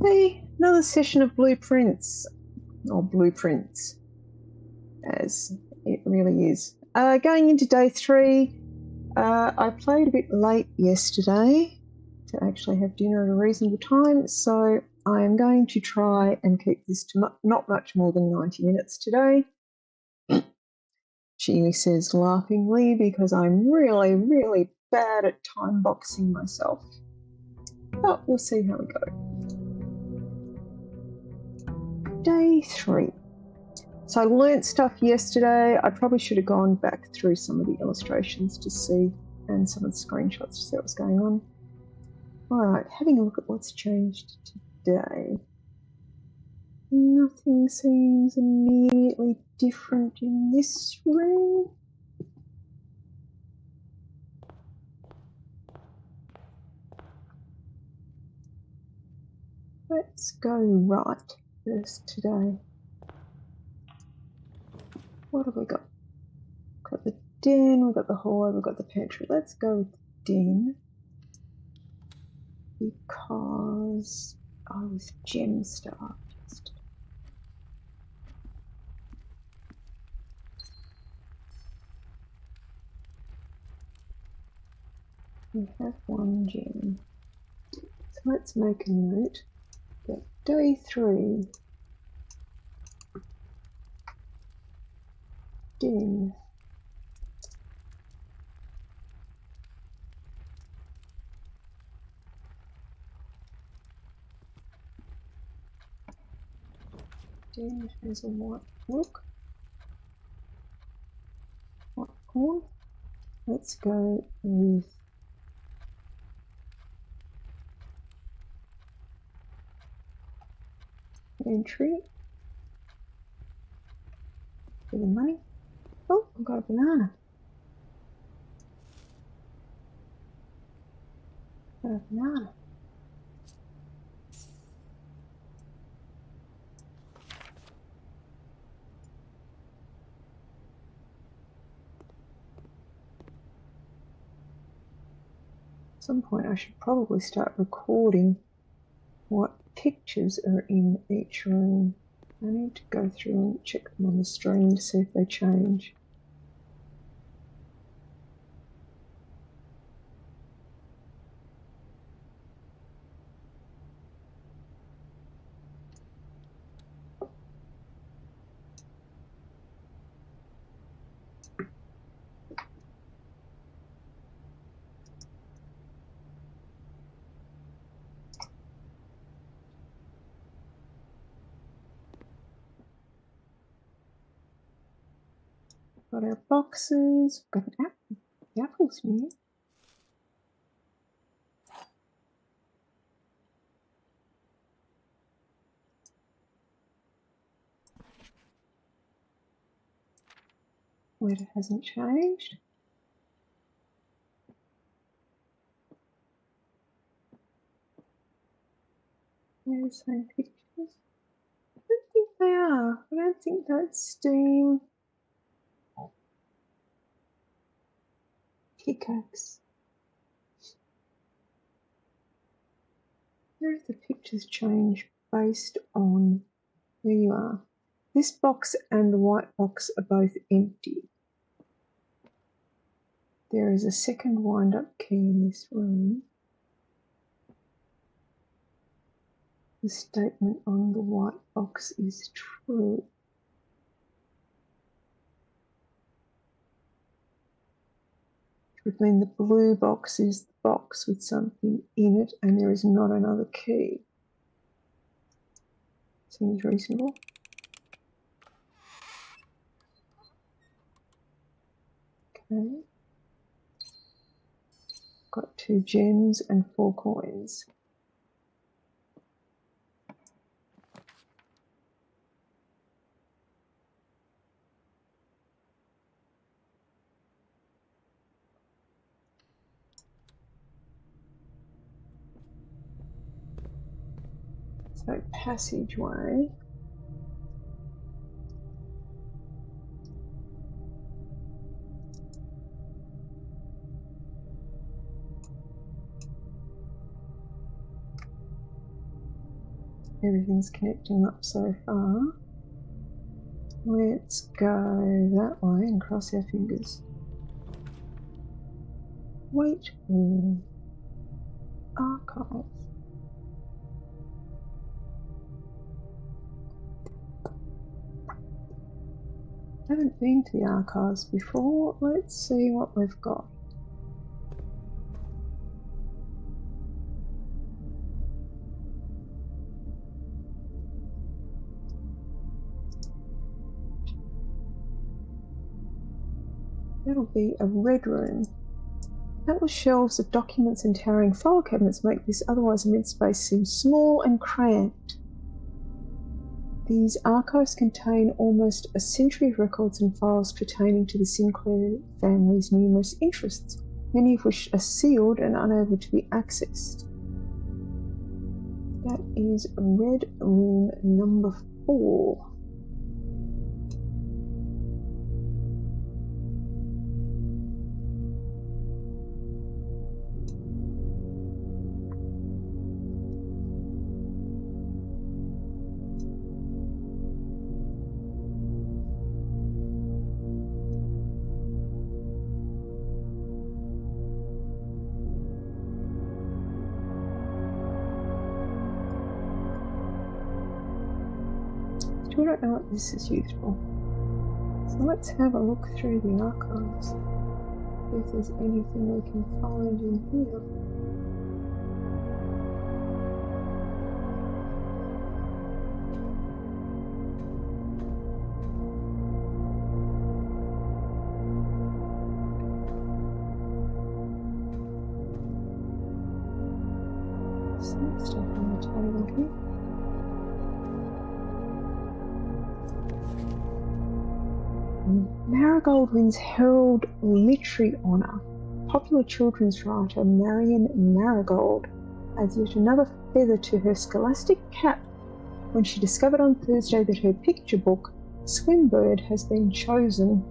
Hey, another session of blueprints, or blueprints, as it really is. Going into day 3, I played a bit late yesterday to actually have dinner at a reasonable time, so I am going to try and keep this to not much more than 90 minutes today. She says laughingly because I'm really, really bad at time boxing myself. But we'll see how we go. Day 3. So I learnt stuff yesterday. I probably should have gone back through some of the illustrations to see, and some of the screenshots to see what's going on. All right, having a look at what's changed today. Nothing seems immediately different in this room. Let's go right first today. What have we got? We've got the den, we've got the hallway, we've got the pantry. Let's go with the den because I was gem starved. We have 1 gem. So let's make a note that day 3, den. Den has a white look. White corn. Let's go with entry for the money. Oh, I've got a banana. Got a banana. At some point I should probably start recording what pictures are in each room. I need to go through and check them on the stream to see if they change. Got our boxes, got an apple. The apple's new. Weather hasn't changed. They're the same pictures. I don't think they are. I don't think that's Steam. Pickaxe. Where do the pictures change based on where you are? This box and the white box are both empty. There is a second wind-up key in this room. The statement on the white box is true. It would mean the blue box is the box with something in it and there is not another key. Seems reasonable. Okay. Got 2 gems and 4 coins. So passageway. everything's connecting up so far. Let's go that way and cross our fingers. Wait room. Archive. I haven't been to the archives before. Let's see what we've got. That'll be a red room. Countless shelves of documents and towering file cabinets make this otherwise immense space seem small and cramped. These archives contain almost a century of records and files pertaining to the Sinclair family's numerous interests, many of which are sealed and unable to be accessed. That is red room number 4. I don't know what this is used for. So let's have a look through the archives. See if there's anything we can find in here. Some stuff on the table here. Marigold wins Herald Literary Honour. Popular children's writer Marion Marigold adds yet another feather to her scholastic cap when she discovered on Thursday that her picture book, Swimbird, has been chosen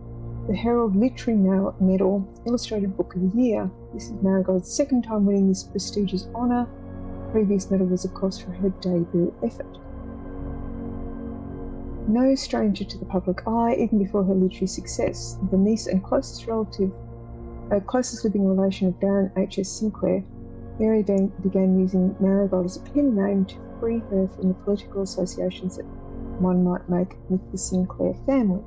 the Herald Literary Medal Illustrated Book of the Year. This is Marigold's second time winning this prestigious honour. The previous medal was, of course, for her debut effort. No stranger to the public eye, even before her literary success, the niece and closest living relation of Baron H.S. Sinclair, Mary began using Marigold as a pen name to free her from the political associations that one might make with the Sinclair family.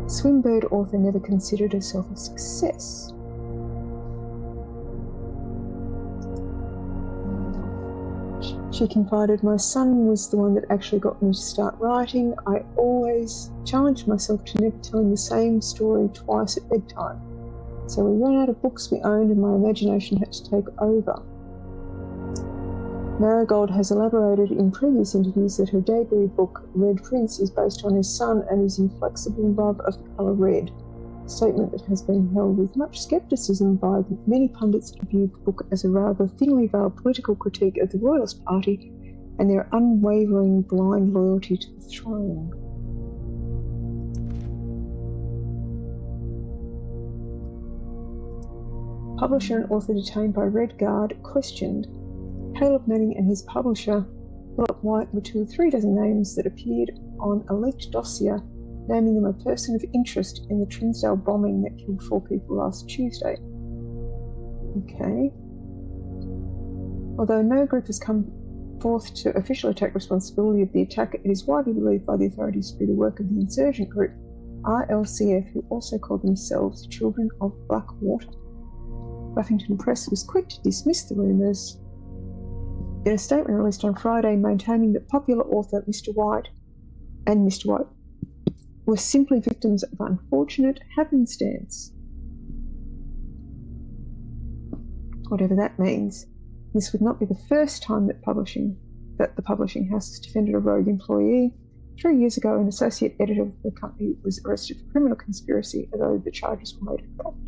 Swimbird author never considered herself a success. She confided, "My son was the one that actually got me to start writing. I always challenged myself to never tell him the same story twice at bedtime. So we ran out of books we owned and my imagination had to take over." Marigold has elaborated in previous interviews that her debut book, Red Prince, is based on her son and his inflexible love of the colour red, a statement that has been held with much scepticism by many pundits who view the book as a rather thinly veiled political critique of the Royalist Party and their unwavering blind loyalty to the throne. Publisher and author detained by Red Guard questioned. Caleb Manning and his publisher, Philip White, were 2 or 3 dozen names that appeared on a leaked dossier, naming them a person of interest in the Trinsdale bombing that killed 4 people last Tuesday. Okay. Although no group has come forth to officially take responsibility of the attack, it is widely believed by the authorities to be the work of the insurgent group, RLCF, who also call themselves Children of Blackwater. Buffington Press was quick to dismiss the rumours in a statement released on Friday, maintaining that popular author Mr. White were simply victims of unfortunate happenstance. Whatever that means. This would not be the first time that the publishing house has defended a rogue employee. 3 years ago, an associate editor of the company was arrested for criminal conspiracy, although the charges were later dropped.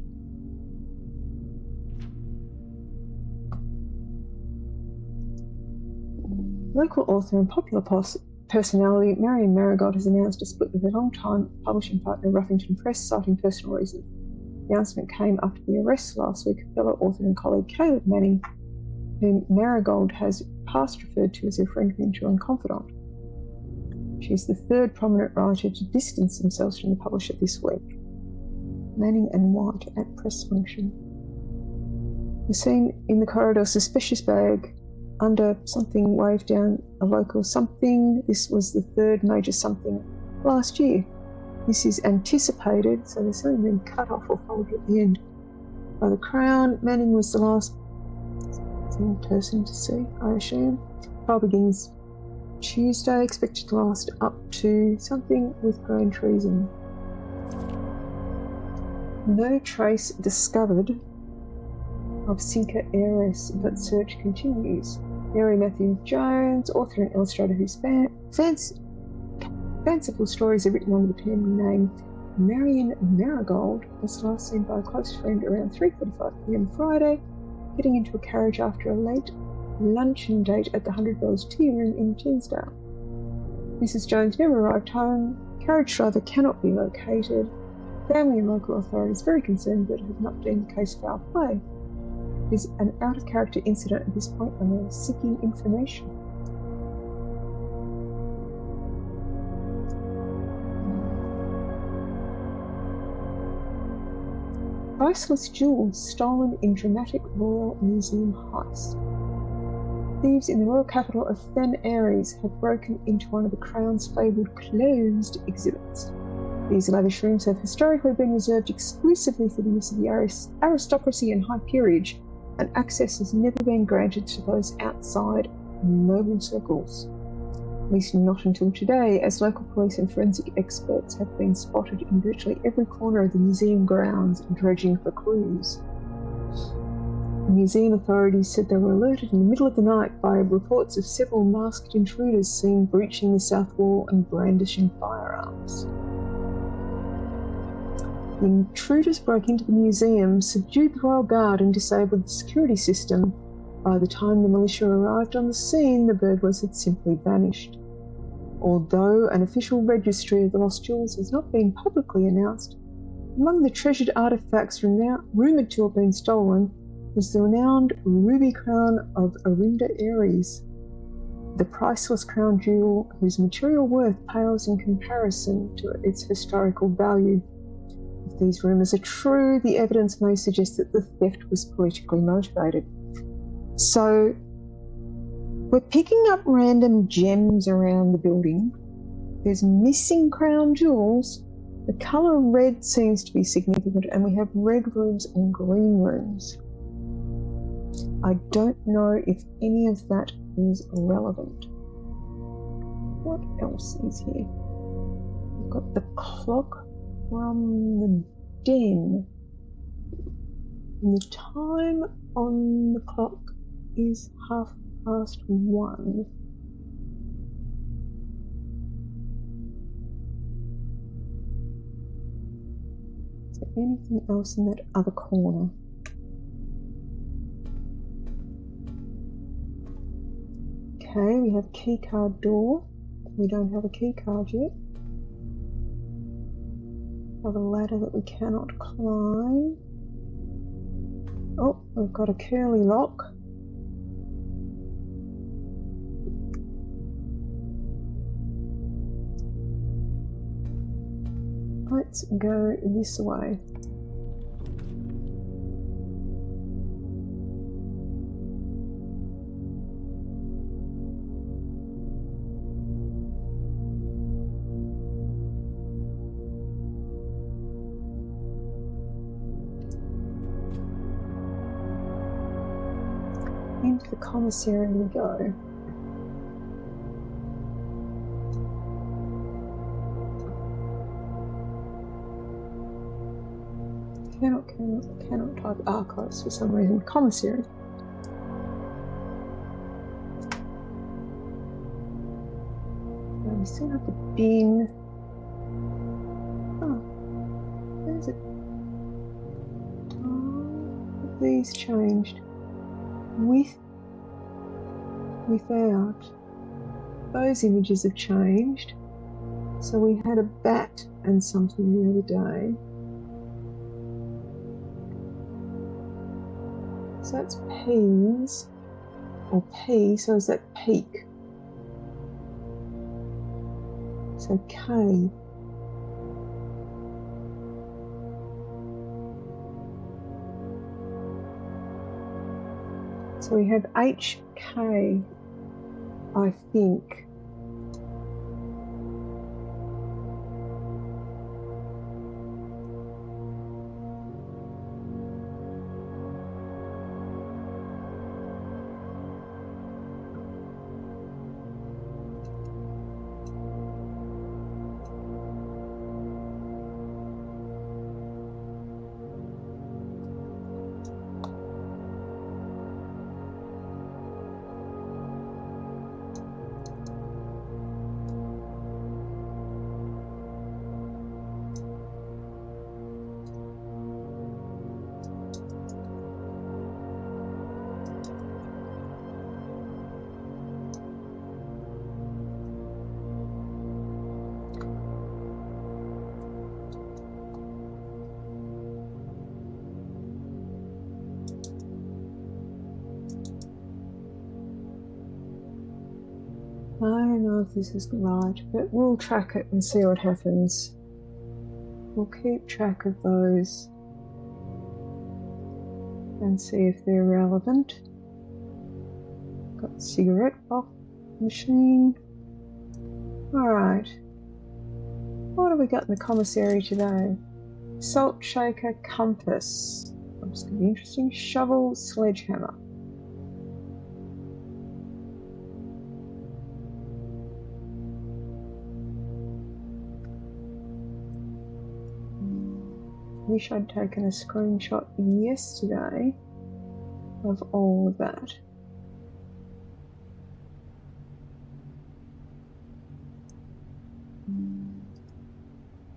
Local author and popular personality Marion Marigold has announced a split with her long-time publishing partner Buffington Press, citing personal reasons. The announcement came after the arrest last week of fellow author and colleague Caleb Manning, whom Marigold has past referred to as her friend, mentor and confidant. She is the third prominent writer to distance themselves from the publisher this week. Manning and White at press function. The scene in the corridor, suspicious bag under something waved down a local something. This was the third major something last year. This is anticipated, so there's something been cut off or folded at the end. By the Crown, Manning was the last person to see, I assume. Trial begins Tuesday, expected to last up to something with grand treason. No trace discovered of sinker heiress, but search continues. Mary Matthew Jones, author and illustrator whose fanciful stories are written under the pen name Marion Marigold, was last seen by a close friend around 3:45 p.m. Friday, getting into a carriage after a late luncheon date at the 100 Bells Tea Room in Tinsdale. Mrs. Jones never arrived home. Carriage driver cannot be located. Family and local authorities very concerned but have not deemed the case foul play. It is an out-of-character incident at this point and we are seeking information. Priceless jewels stolen in dramatic Royal Museum heist. Thieves in the royal capital of Fen Aries have broken into one of the Crown's fabled closed exhibits. These lavish rooms have historically been reserved exclusively for the use of the aristocracy and high peerage, and access has never been granted to those outside noble circles. At least not until today, as local police and forensic experts have been spotted in virtually every corner of the museum grounds dredging for clues. The museum authorities said they were alerted in the middle of the night by reports of several masked intruders seen breaching the south wall and brandishing firearms. The intruders broke into the museum, subdued the Royal Guard and disabled the security system. By the time the militia arrived on the scene, the burglars had simply vanished. Although an official registry of the lost jewels has not been publicly announced, among the treasured artefacts rumoured to have been stolen was the renowned ruby crown of Orinda Aries, the priceless crown jewel whose material worth pales in comparison to its historical value. If these rumours are true, the evidence may suggest that the theft was politically motivated. So, we're picking up random gems around the building. There's missing crown jewels. The colour red seems to be significant, and we have red rooms and green rooms. I don't know if any of that is relevant. What else is here? We've got the clock from the den. And the time on the clock is 1:30. Is there anything else in that other corner? Okay, we have key card door. We don't have a key card yet. We have a ladder that we cannot climb. Oh, we've got a curly lock. Let's go this way. Into the commissary we go. Cannot type archives for some reason. Commissary. Now we still have the bin. Oh, there's it. Oh, these changed. Without. Those images have changed. So we had a bat and something the other day. So that's peas. or P, so is that peak? So K. So we have HK, I think. I don't know if this is right, but we'll track it and see what happens. We'll keep track of those and see if they're relevant. Got cigarette box machine. Alright. What have we got in the commissary today? Salt shaker, compass. That's going to be interesting. Shovel, sledgehammer. Wish I'd taken a screenshot yesterday of all of that.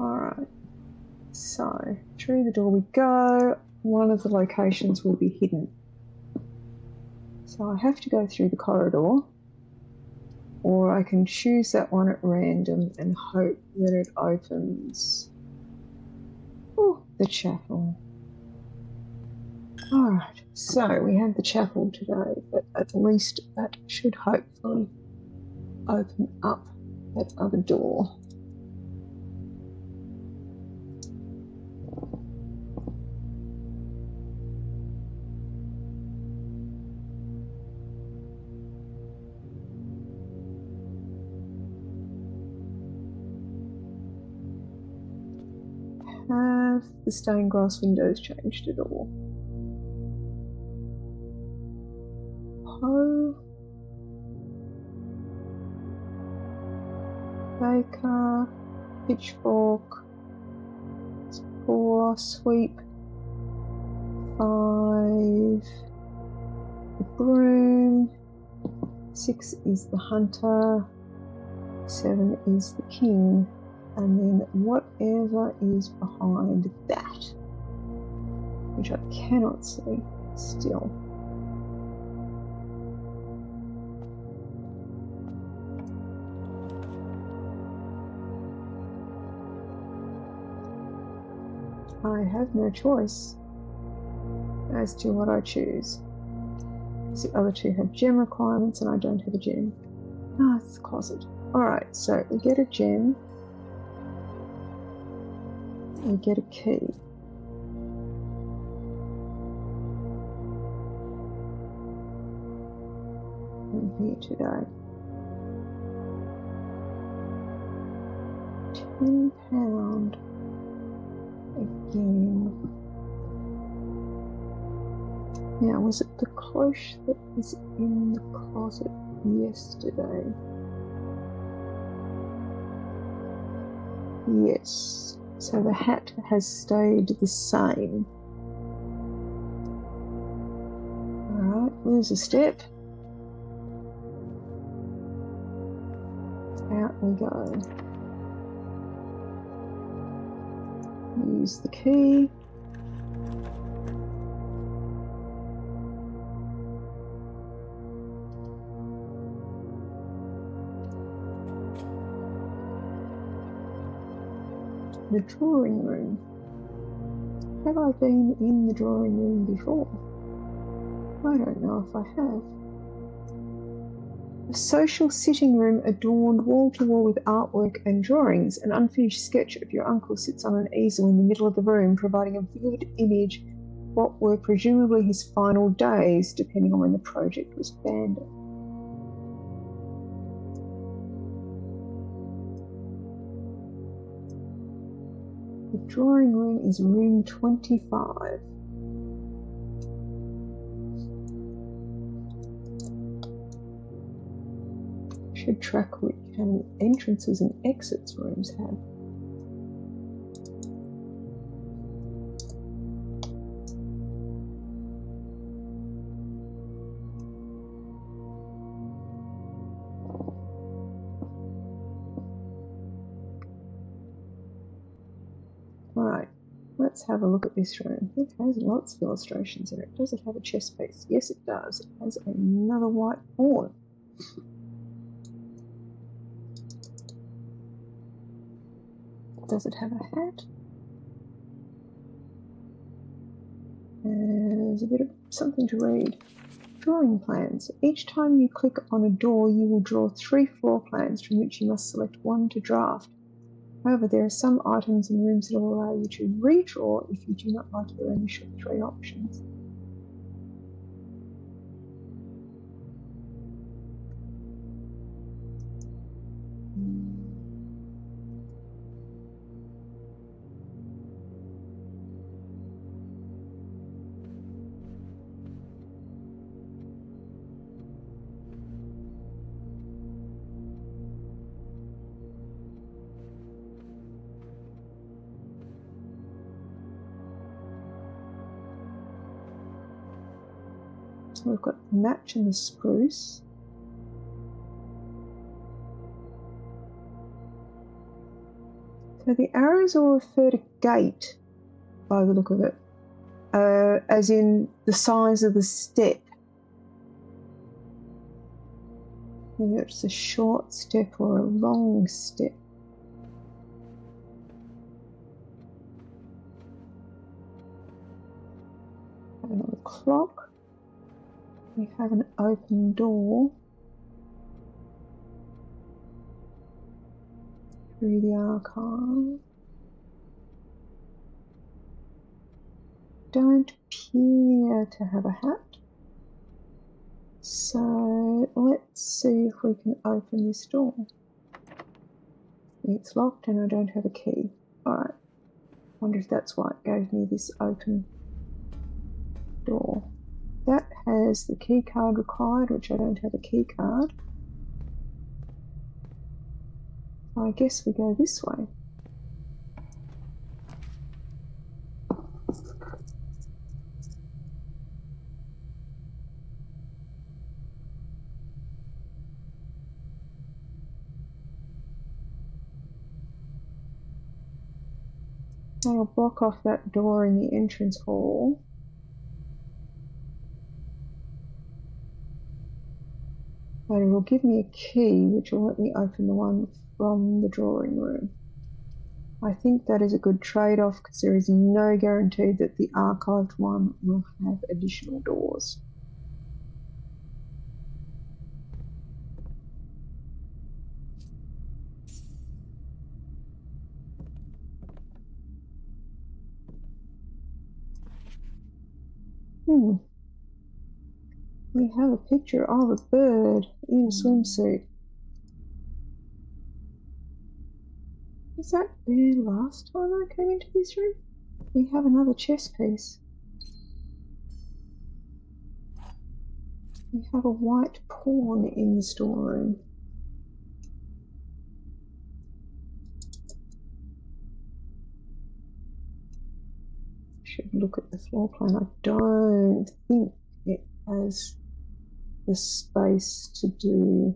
Alright, so through the door we go. One of the locations will be hidden. So I have to go through the corridor, or I can choose that one at random and hope that it opens. Oh, the chapel. Alright, so we have the chapel today, but at least that should hopefully open up that other door. Have the stained glass windows changed at all? Hoe, baker, pitchfork, 4, sweep, 5, the broom, 6 is the hunter, 7 is the king. And then whatever is behind that, which I cannot see still. I have no choice as to what I choose. The other two have gem requirements and I don't have a gem. Ah, it's the closet. Alright, so we get a gem. We get a key. I'm here today. £10 again. Now, was it the cloche that was in the closet yesterday? Yes. So the hat has stayed the same. Alright, lose a step. Out we go. Use the key. The drawing room. Have I been in the drawing room before? I don't know if I have. A social sitting room adorned wall to wall with artwork and drawings. An unfinished sketch of your uncle sits on an easel in the middle of the room, providing a vivid image of what were presumably his final days, depending on when the project was abandoned. The drawing room is room 25. Should track which how many entrances and exits rooms have. Alright, let's have a look at this room. It has lots of illustrations in it. Does it have a chess piece? Yes, it does. It has another white pawn. Does it have a hat? There's a bit of something to read. Drawing plans. Each time you click on a door, you will draw 3 floor plans from which you must select one to draft. However, there are some items in rooms that will allow you to redraw if you do not like your initial 3 options. So we've got the match and the spruce. So the arrows will refer to gate by the look of it, as in the size of the step. Whether it's a short step or a long step. Have another clock. We have an open door through the archive. Don't appear to have a hat. So let's see if we can open this door. It's locked and I don't have a key. Alright. Wonder if that's why it gave me this open door. That has the key card required, which I don't have a key card. I guess we go this way. I'll block off that door in the entrance hall. But it will give me a key, which will let me open the one from the drawing room. I think that is a good trade-off because there is no guarantee that the archived one will have additional doors. We have a picture of a bird in a swimsuit. Was that there last time I came into this room? We have another chess piece. We have a white pawn in the storeroom. Should look at the floor plan. I don't think it has the space to do.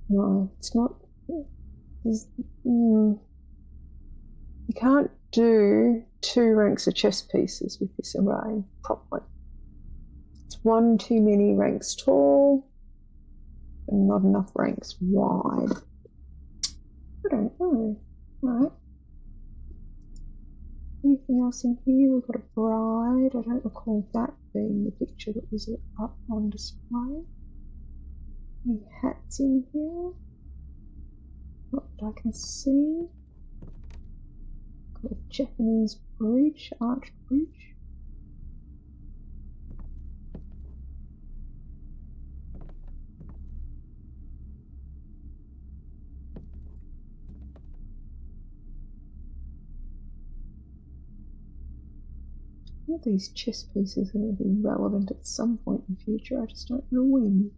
No, it's not. You can't do 2 ranks of chess pieces with this array properly. It's 1 too many ranks tall and not enough ranks wide. don't know. Right. Anything else in here? We've got a bride. I don't recall that being the picture that was up on display. Any hats in here? Not that I can see. Got a Japanese bridge, arched bridge. All these chess pieces are going to be relevant at some point in the future. I just don't know when.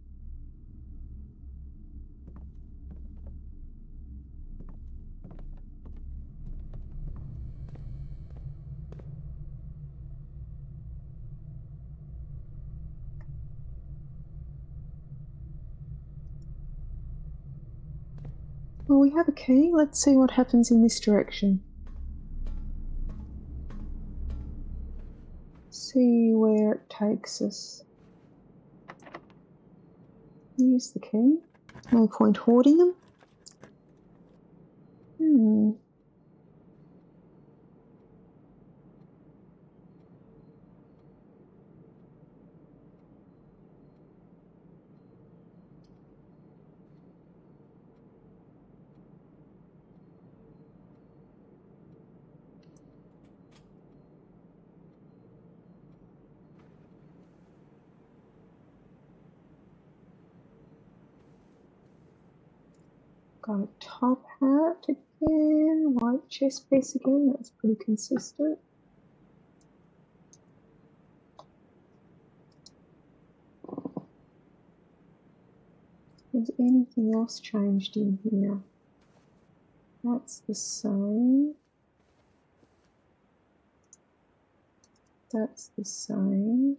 Well, we have a key. Let's see what happens in this direction. See where it takes us. Use the key. No point hoarding them. Got a top hat again, white chess piece again, that's pretty consistent. Has anything else changed in here? That's the same. That's the same.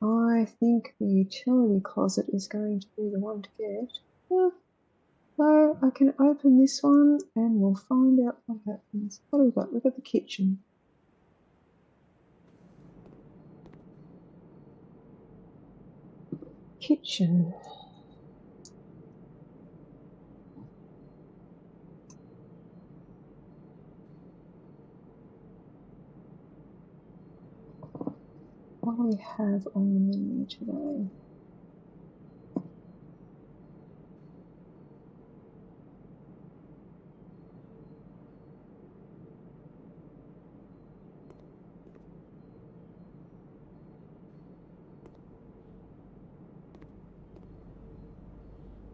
I think the utility closet is going to be the one to get. So I can open this one and we'll find out what happens. What have we got? We've got the kitchen. Kitchen. What do we have on the menu today?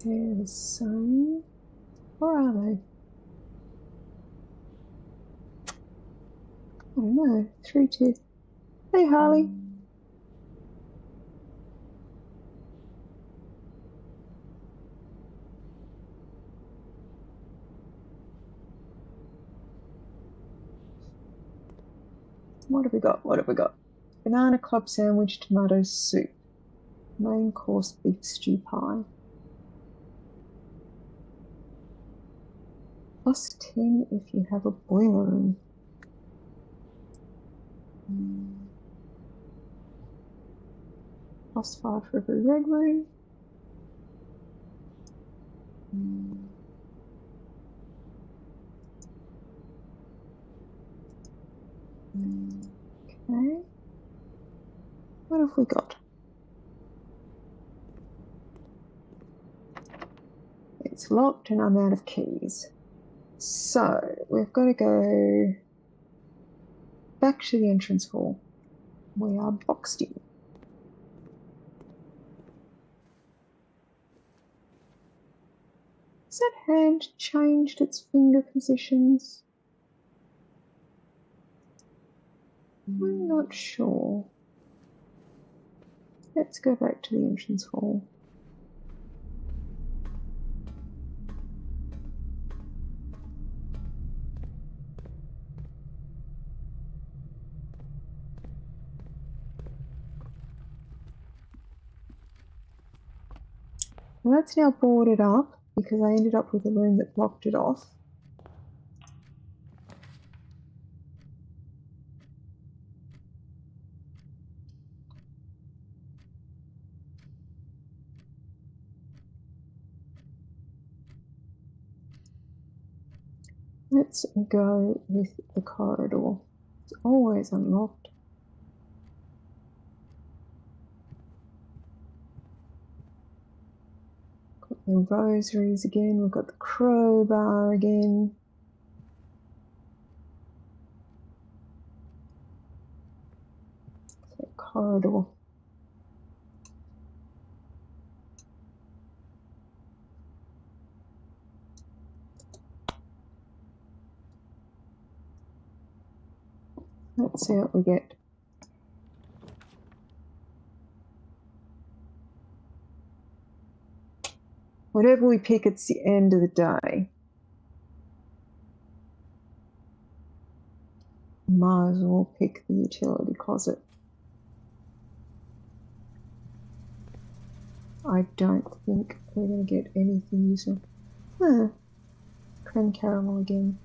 They're the same. Or are they? I don't know. 3-2. Hey, Harley. What have we got? What have we got? Banana club sandwich, tomato soup. Main course beef stew pie. +10 if you have a boiler room. +5 for every red room. Okay. What have we got? It's locked and I'm out of keys. So we've got to go back to the entrance hall. We are boxed in. Has that hand changed its finger positions? I'm not sure. Let's go back to the entrance hall. Well, that's now boarded up because I ended up with a room that blocked it off. Let's go with the corridor. It's always unlocked. Got the rosaries again. We've got the crowbar again. So corridor. Let's see what we get. Whatever we pick, it's the end of the day. Might as well pick the utility closet. I don't think we're going to get anything useful. Creme caramel again.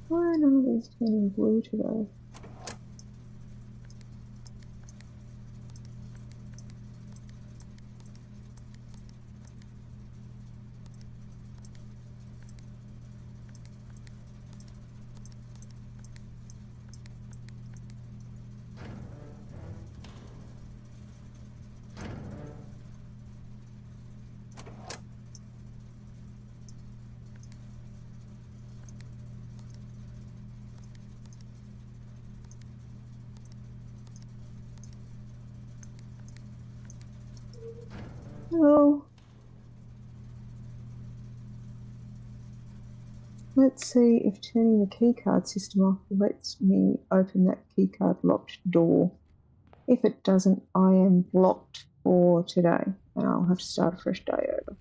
Why are none of these turning blue today? Oh. Let's see if turning the keycard system off lets me open that keycard locked door. If it doesn't, I am blocked for today and I'll have to start a fresh day over.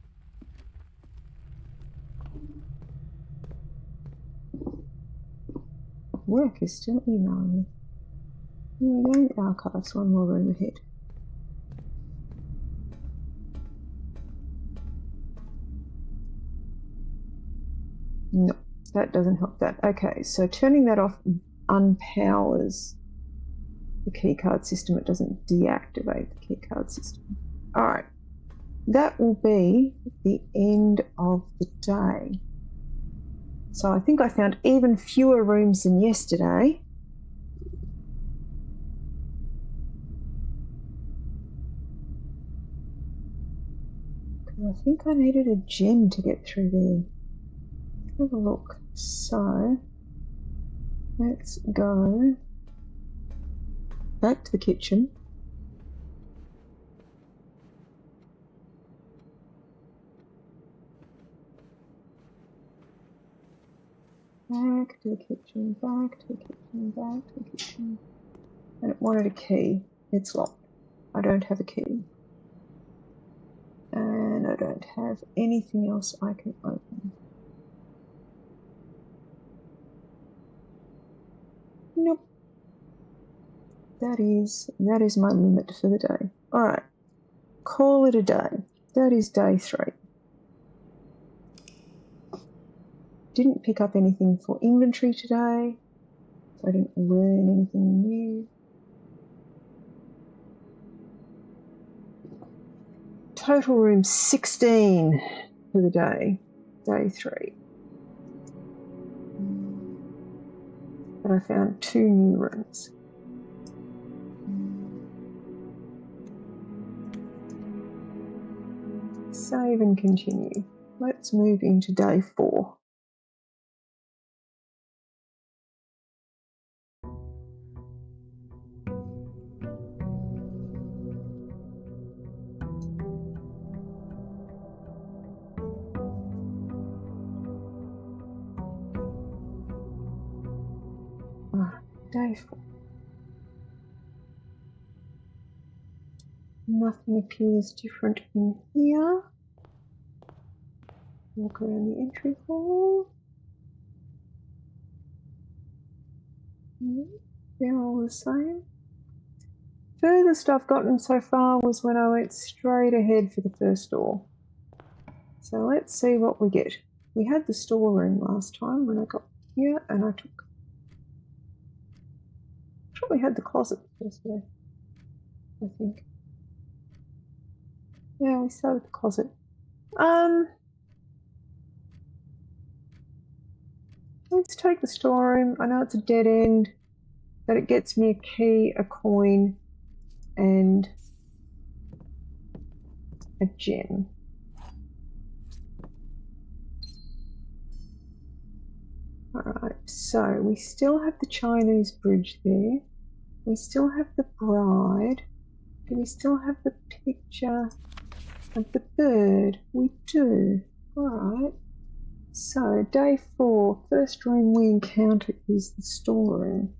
Work is still emailing me. Here we go, archives, one more room ahead. No, that doesn't help that. Okay, so turning that off unpowers the keycard system. It doesn't deactivate the keycard system. All right, that will be the end of the day. So I think I found even fewer rooms than yesterday. I think I needed a gem to get through there. Have a look. So let's go back to the kitchen. Back to the kitchen, back to the kitchen, back to the kitchen. And it wanted a key. It's locked. I don't have a key. And I don't have anything else I can open. Nope. That is my limit for the day. All right. Call it a day. That is day 3. Didn't pick up anything for inventory today. So I didn't learn anything new. Total room 16 for the day. Day 3. But I found 2 new rooms. save and continue. Let's move into day 4. Day 4. Nothing appears different in here. Walk around the entry hall. They're all the same. Furthest I've gotten so far was when I went straight ahead for the first door. So let's see what we get. We had the storeroom last time when I got here, and I probably had the closet first day, I think. Yeah, we started with the closet. Let's take the storeroom. I know it's a dead end, but it gets me a key, a coin, and a gem. Alright, so we still have the Chinese bridge there. We still have the bride. Do we still have the picture of the bird? We do. Alright. So, day 4, first room we encounter is the storeroom.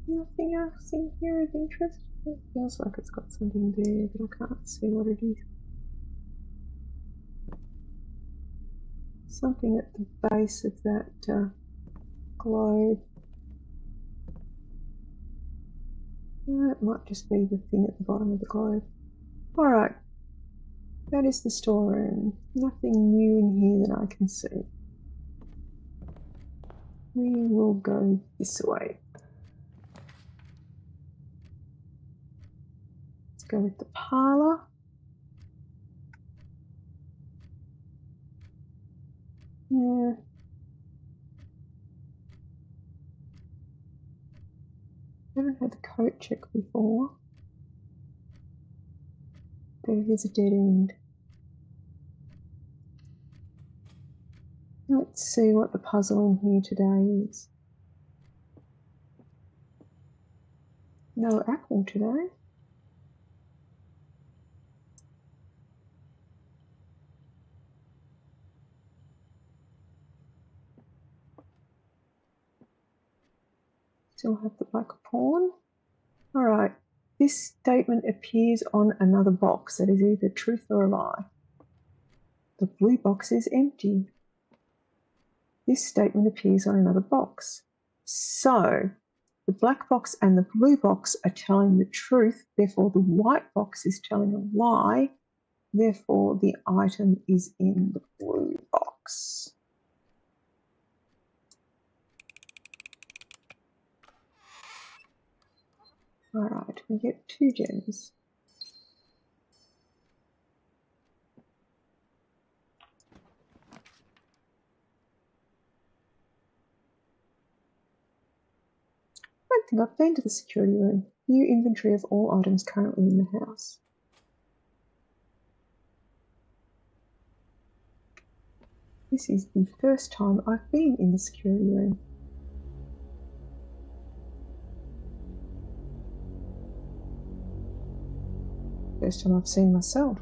Nothing else in here of interest? It feels like it's got something there, but I can't see what it is. Something at the base of that globe. It might just be the thing at the bottom of the globe. Alright, that is the storeroom. Nothing new in here that I can see. We will go this way. Let's go with the parlour. Yeah. I haven't had the coat check before. But it is a dead end. Let's see what the puzzle in here today is. No apple today. Still have the black pawn. Alright, this statement appears on another box that is either truth or a lie. The blue box is empty. This statement appears on another box. So, the black box and the blue box are telling the truth, therefore the white box is telling a lie, therefore the item is in the blue box. Alright, we get 2 gems. I don't think I've been to the security room. View inventory of all items currently in the house. This is the first time I've been in the security room. First time I've seen myself.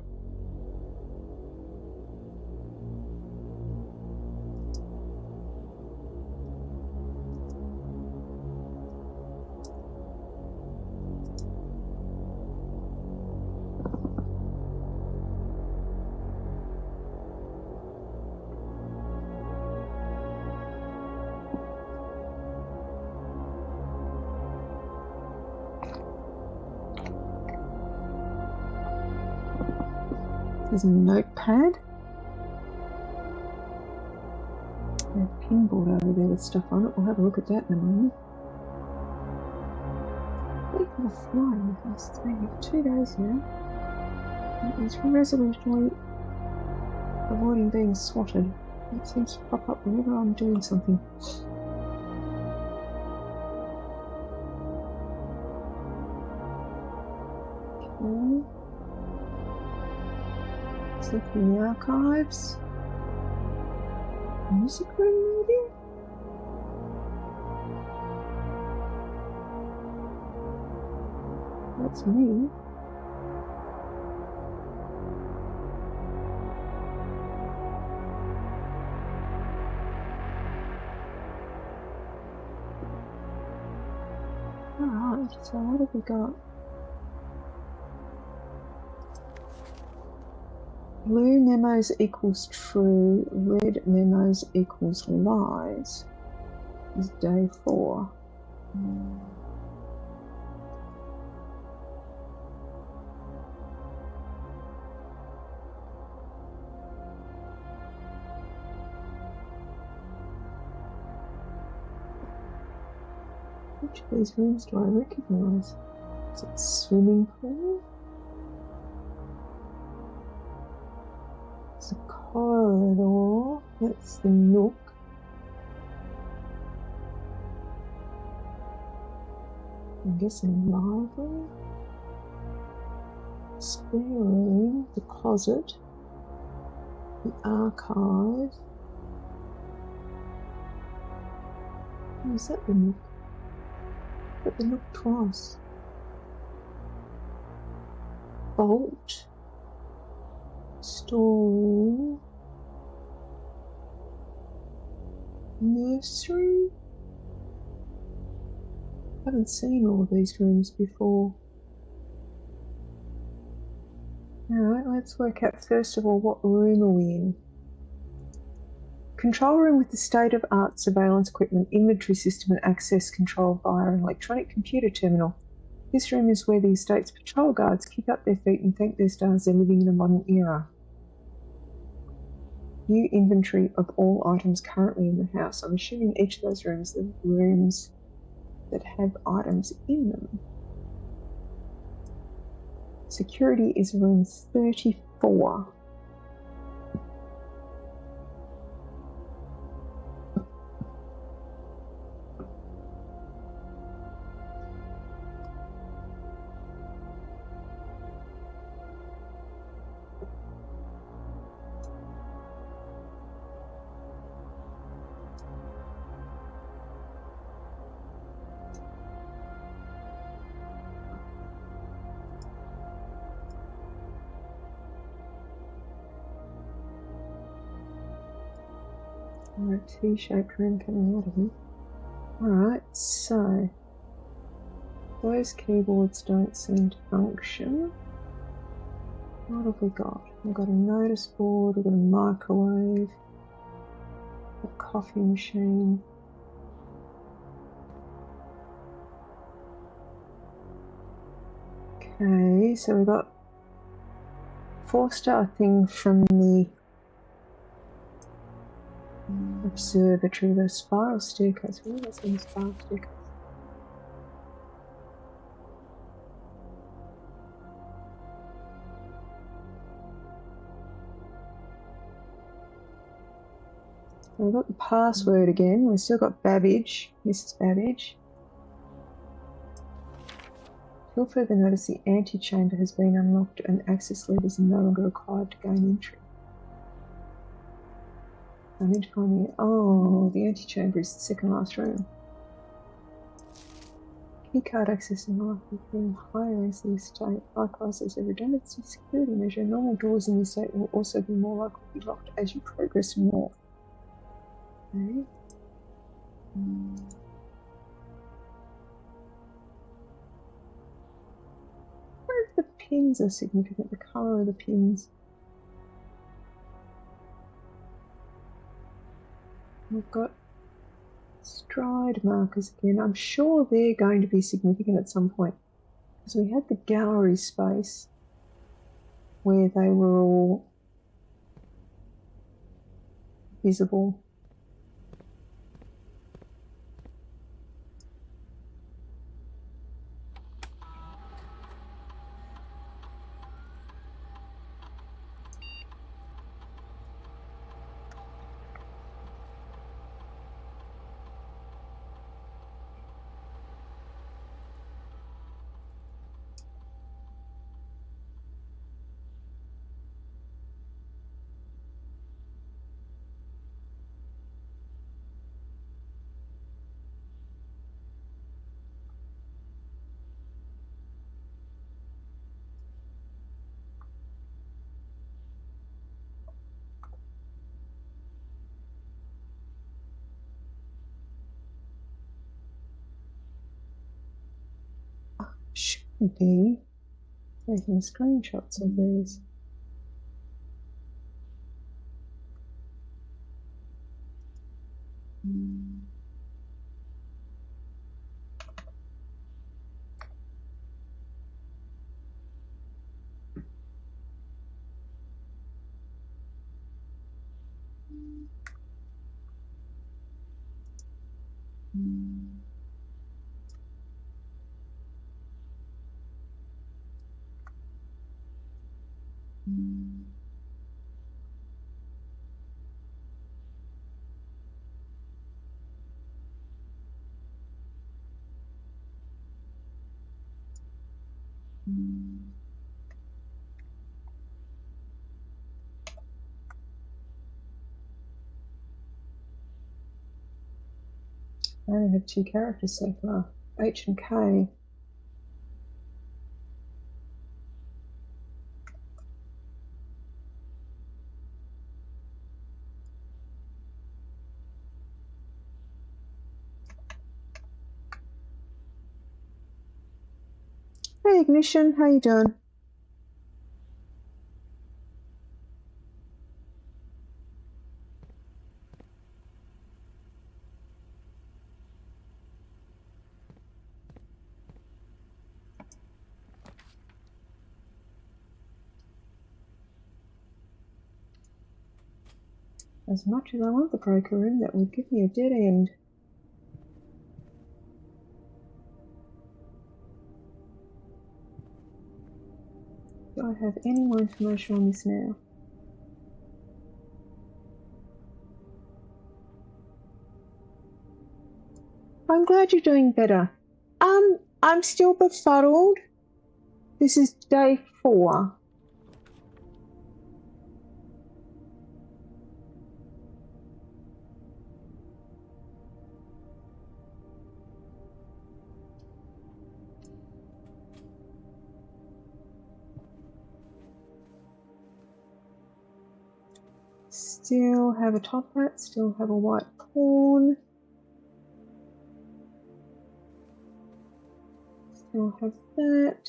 There's a notepad. A pinboard over there with stuff on it. We'll have a look at that in a moment. Leave the fly in the house. It's been here for 2 days now. It is resolutely avoiding being swatted. It seems to pop up whenever I'm doing something. Let's look in the archives. Music room, maybe? That's me. Alright, so what have we got? Blue memos equals true, red memos equals lies. Is day 4. Which of these rooms do I recognise? Is it swimming pool? It's a corridor. That's the nook. I'm guessing library. Spare room, the closet, the archive. Oh, is that the nook? But the nook twice. Vault. Storeroom. Nursery. I haven't seen all of these rooms before. Alright, let's work out first of all what room are we in. Control room with the state-of-art surveillance equipment, inventory system and access control via an electronic computer terminal. This room is where the estate's patrol guards kick up their feet and thank their stars they're living in a modern era. View inventory of all items currently in the house. I'm assuming each of those rooms are rooms that have items in them. Security is room 34. A T-shaped room coming out of it. Alright, so those keyboards don't seem to function. What have we got? We've got a notice board, we've got a microwave, a coffee machine. Okay, so we've got 4-star thing from the observatory, the spiral staircase. Where was the spiral staircase? We've got the password again. We've still got Babbage, Mrs. Babbage. Till further notice, the antechamber has been unlocked and access levers are no longer required to gain entry. I need to find the... Oh, the antechamber is the second last room. Keycard access and life being higher as the estate. Likewise, as a redundancy security measure, normal doors in the estate will also be more likely to be locked as you progress north. Okay. What if the pins are significant? The colour of the pins. We've got stride markers again. I'm sure they're going to be significant at some point because we had the gallery space where they were all visible. should be taking screenshots of these. I only have 2 characters so far, H and K. Hey Ignition, how you doing? As much as I want the broker room, that would give me a dead end. Do I have any more information on this now? I'm glad you're doing better. I'm still befuddled. This is day 4. Still have a top hat, still have a white pawn. Still have that.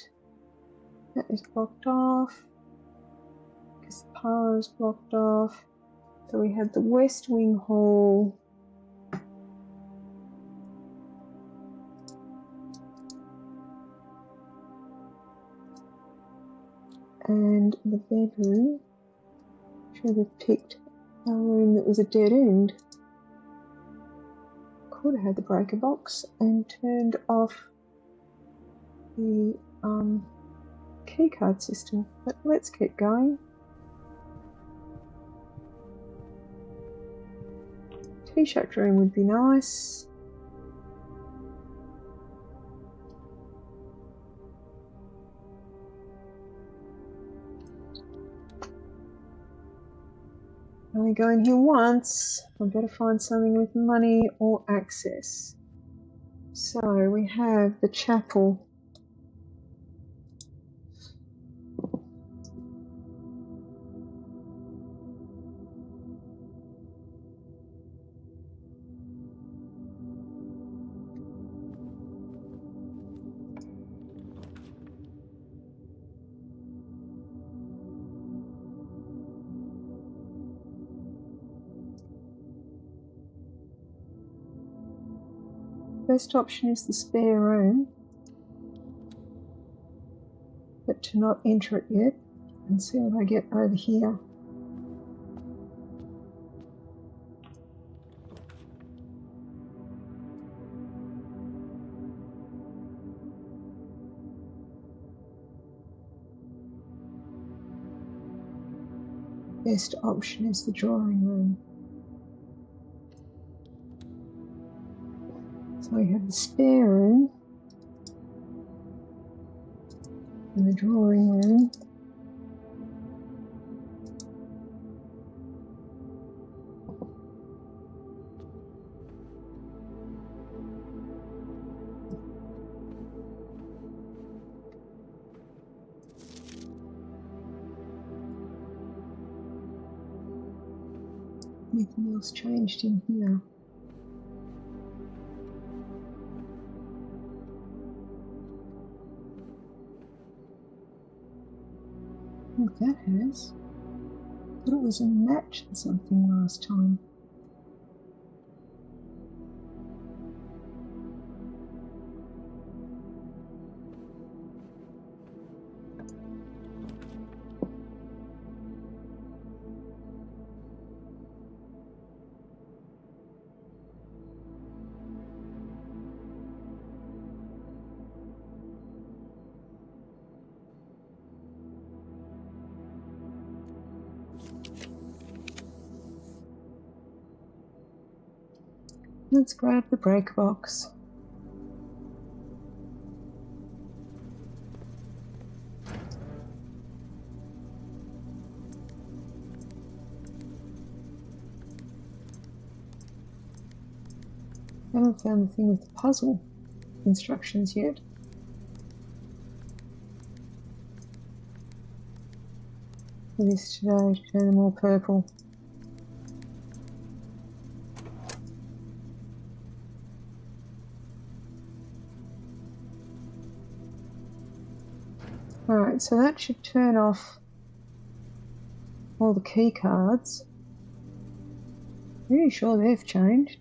That is blocked off. Because the power is blocked off. So we have the West Wing Hall. And the bedroom. Should have picked a room that was a dead end. Could have had the breaker box and turned off the keycard system, but let's keep going. T-shirt room would be nice. Only going here once. I've got to find something with money or access. So we have the chapel. First option is the spare room, but to not enter it yet and see what I get over here. Best option is the drawing room. So we have the spare room and the drawing room. Anything else changed in here? That has. But it was a match or something last time. Let's grab the break box. I haven't found the thing with the puzzle instructions yet. For this today to turn them all purple. Alright, so that should turn off all the key cards. Really sure they've changed.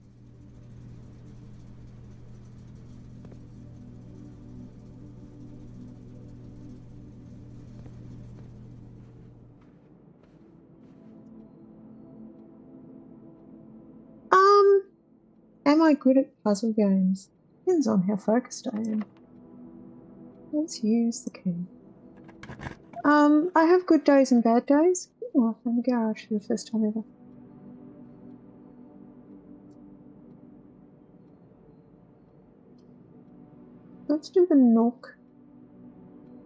Am I good at puzzle games? Depends on how focused I am. Let's use the key. I have good days and bad days. Oh, I found the garage for the first time ever. Let's do the knock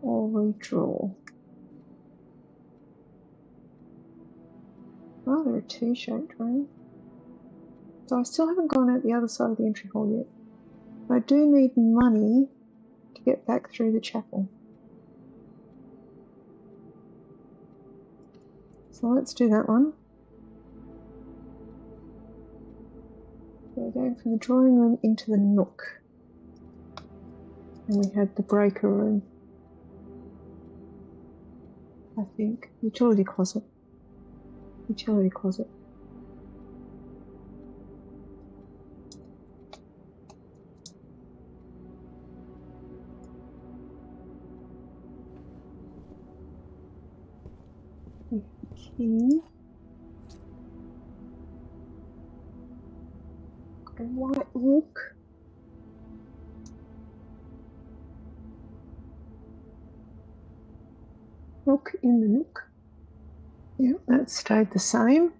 or redraw. Rather a T-shaped room. So I still haven't gone out the other side of the entry hall yet. But I do need money to get back through the chapel. So let's do that one. We're going from the drawing room into the nook. And we had the breaker room. I think. Utility closet. Utility closet. Key. A white hook. Hook in the nook. Yeah, that stayed the same.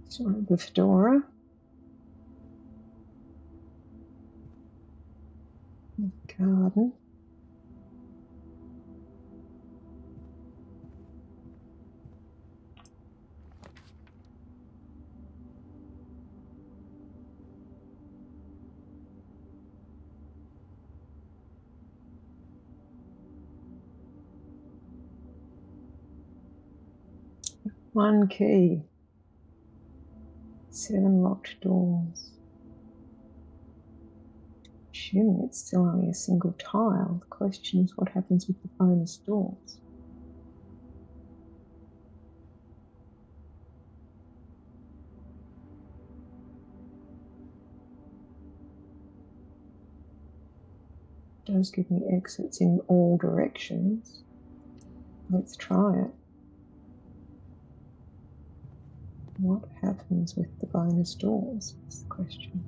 So the fedora. Garden. One key. 7 locked doors. Assuming it's still only a single tile. The question is what happens with the bonus doors. It does give me exits in all directions. Let's try it. What happens with the bonus doors is the question.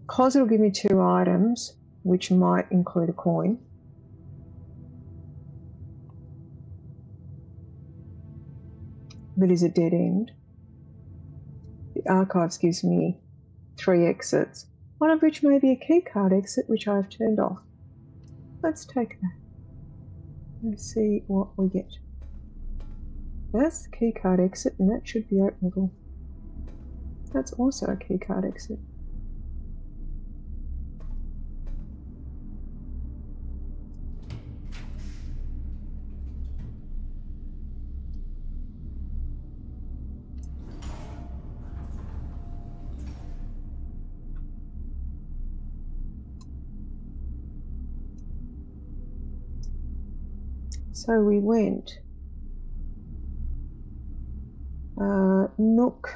Closet will give me 2 items, which might include a coin. But is a dead end. The archives gives me 3 exits, one of which may be a keycard exit, which I've turned off. Let's take that and see what we get. That's the keycard exit, and that should be openable. That's also a keycard exit. So we went Nook,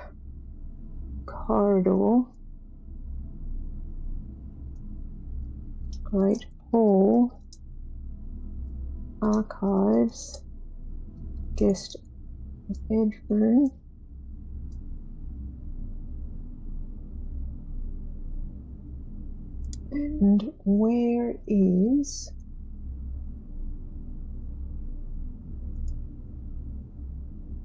corridor, Great Hall, archives, guest bedroom, and where is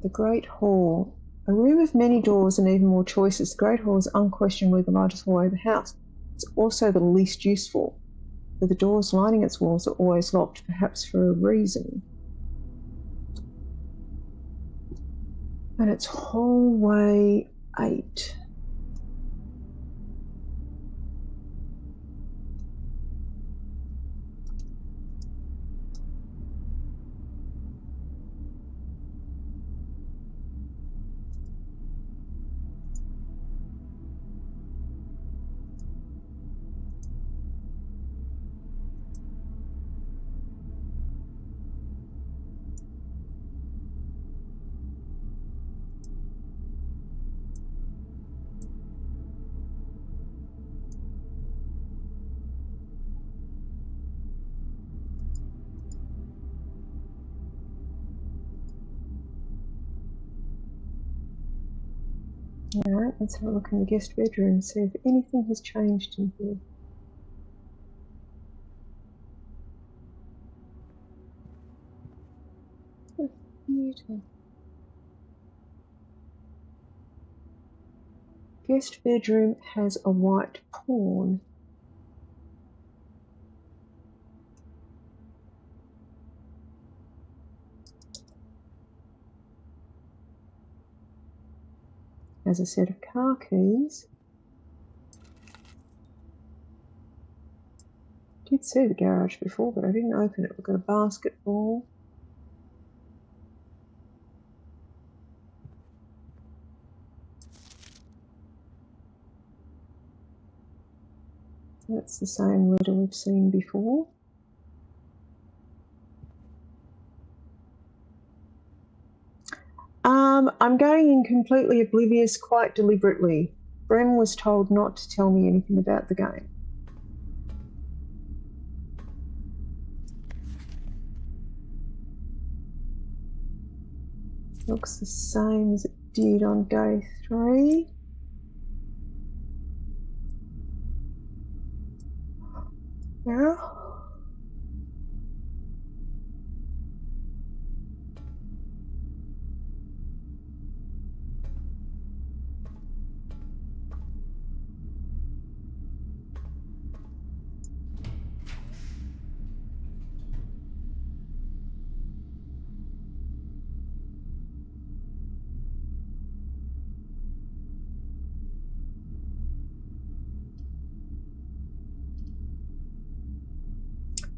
the Great Hall? A room of many doors and even more choices. The Great Hall is unquestionably the largest hallway of the house. It's also the least useful, but the doors lining its walls are always locked, perhaps for a reason. And it's hallway 8. Alright, let's have a look in the guest bedroom and see if anything has changed in here. Guest bedroom has a white pawn. Has a set of car keys. Did see the garage before, but I didn't open it. We've got a basketball. That's the same letter we've seen before. I'm going in completely oblivious quite deliberately. Brem was told not to tell me anything about the game. Looks the same as it did on day 3. Yeah.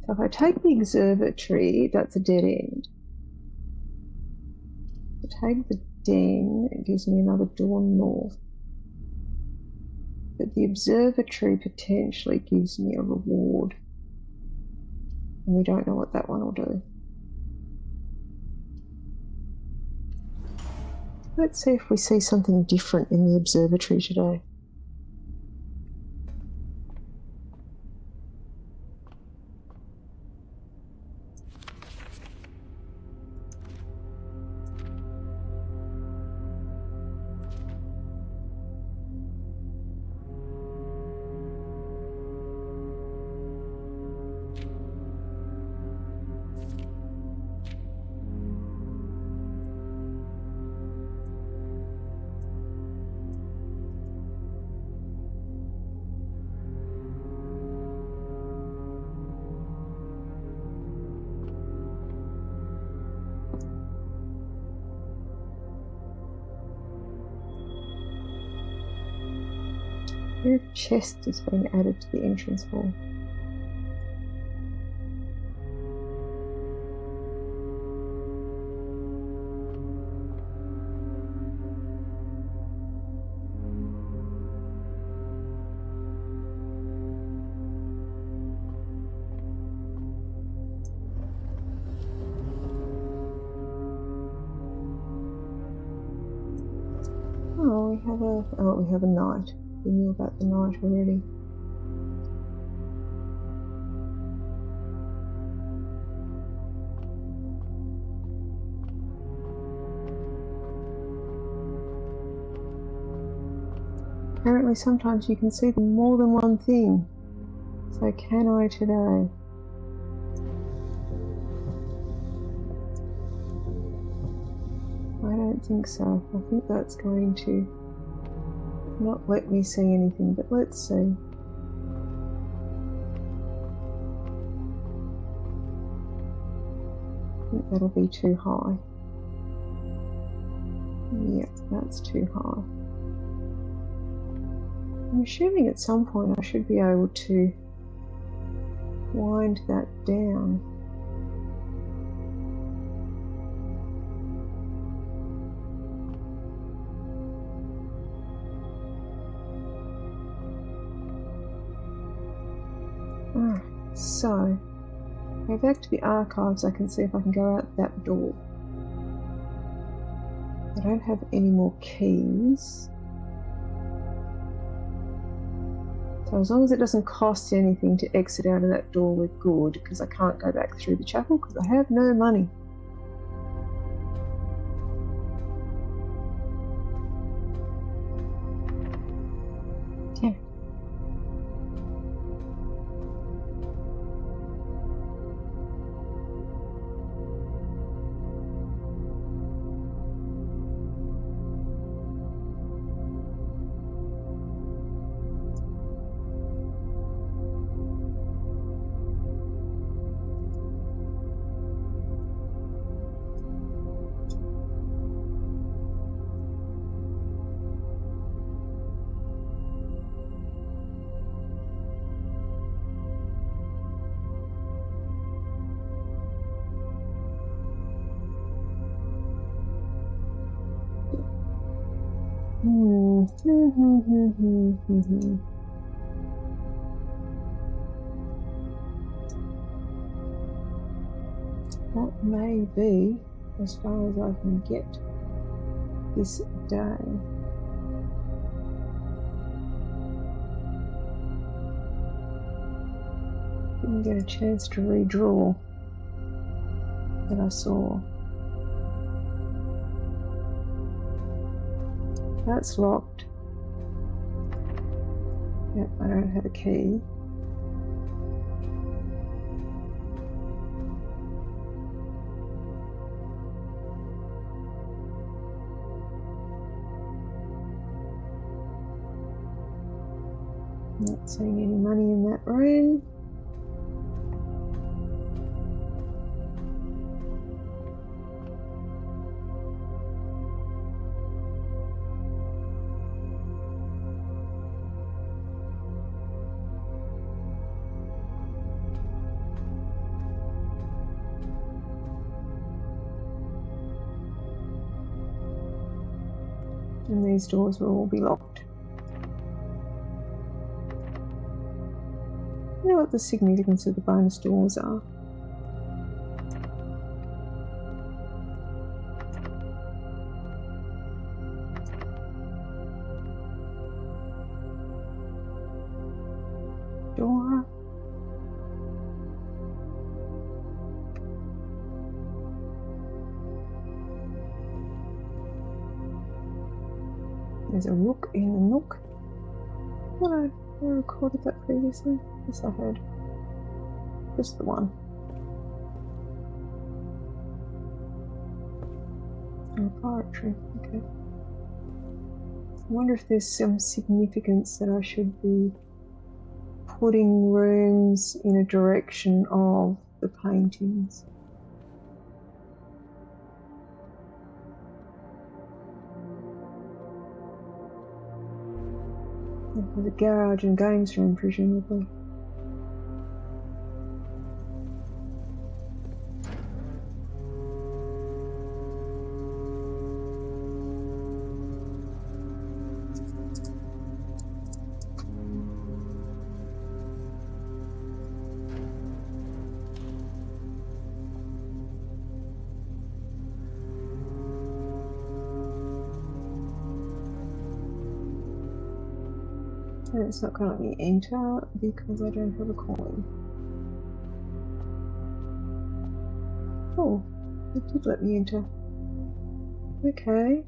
So if I take the observatory, that's a dead end. If I take the den, it gives me another door north. But the observatory potentially gives me a reward. And we don't know what that one will do. Let's see if we see something different in the observatory today. A pair of chests has been added to the entrance hall. We have a knight. We knew about the knight already. Apparently sometimes you can see more than one thing. So can I today? I don't think so. I think that's going to not let me see anything, but let's see. I think that'll be too high. Yep, that's too high. I'm assuming at some point I should be able to wind that down. So, go back to the archives. I can see if I can go out that door. I don't have any more keys. So as long as it doesn't cost anything to exit out of that door, we're good, because I can't go back through the chapel because I have no money. Damn it. That may be as far as I can get this day. Didn't get a chance to redraw that I saw. That's locked. Yep, I don't have a key. Not seeing any money in that room. And these doors will all be locked. I know what the significance of the bonus doors are. Dora. There's a rook in the nook. Hello, I recorded that previously. Yes, I heard. Just the one. Oh, poetry. Okay. I wonder if there's some significance that I should be putting rooms in a direction of the paintings. The garage and games room, presumably. And it's not going to let me enter because I don't have a coin. Oh, it did let me enter. Okay.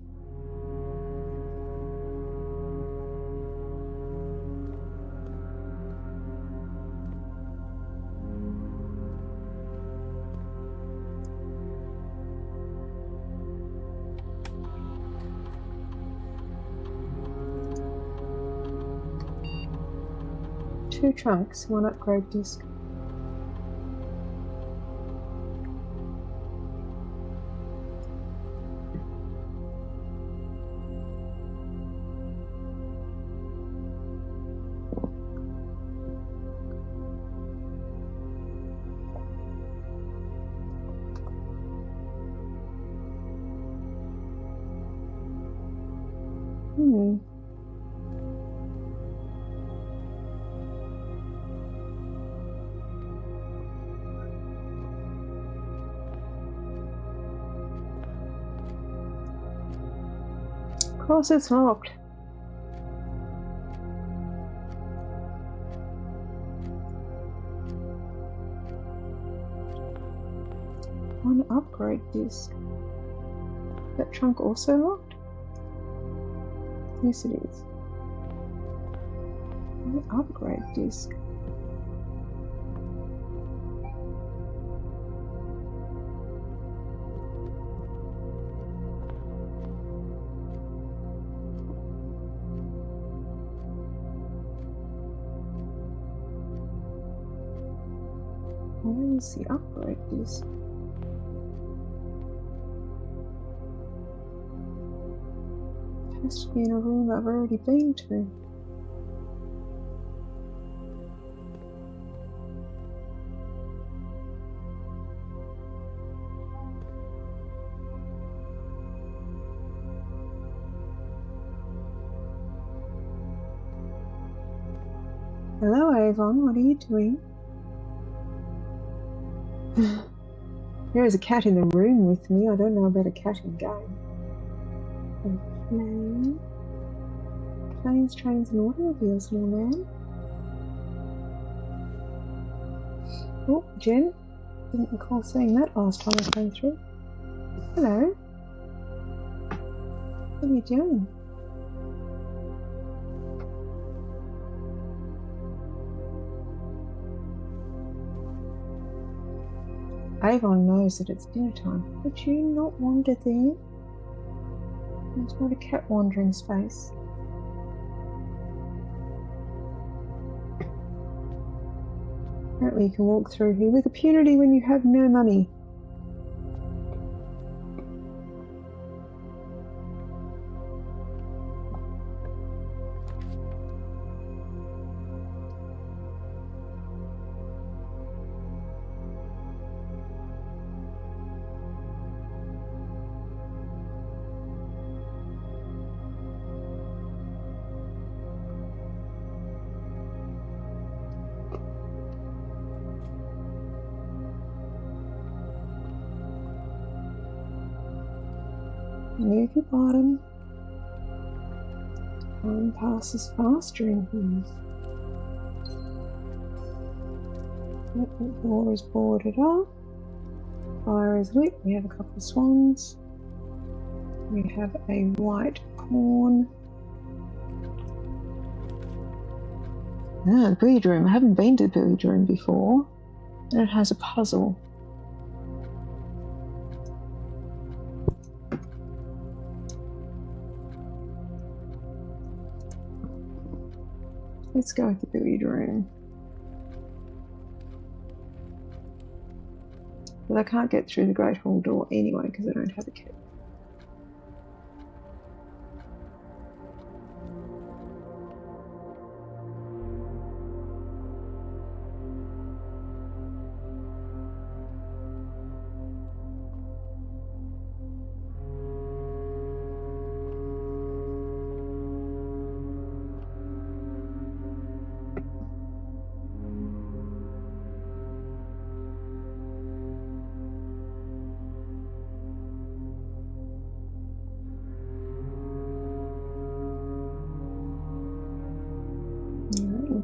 Two trunks, one upgrade disc. Of course it's locked. One upgrade disc. That trunk also locked? Yes, it is. One upgrade disc. Where is the upgrade disc? It has to be in a room I've already been to. Hello, Avon, what are you doing? There is a cat in the room with me. I don't know about a cat in game. Okay. Planes, trains, and automobiles, little man. Oh, Jen. Didn't recall seeing that last time I came through. Hello. What are you doing? Avon knows that it's dinner time. Would you not wander there? It's not a cat wandering space. Apparently you can walk through here with impunity when you have no money. Move your bottom. Time passes faster in here. The door is boarded up. Fire is lit. We have a couple of swans. We have a white pawn. Ah, the billiard room. I haven't been to the billiard room before. And it has a puzzle. Let's go with the billiard room. But I can't get through the Great Hall door anyway because I don't have a key.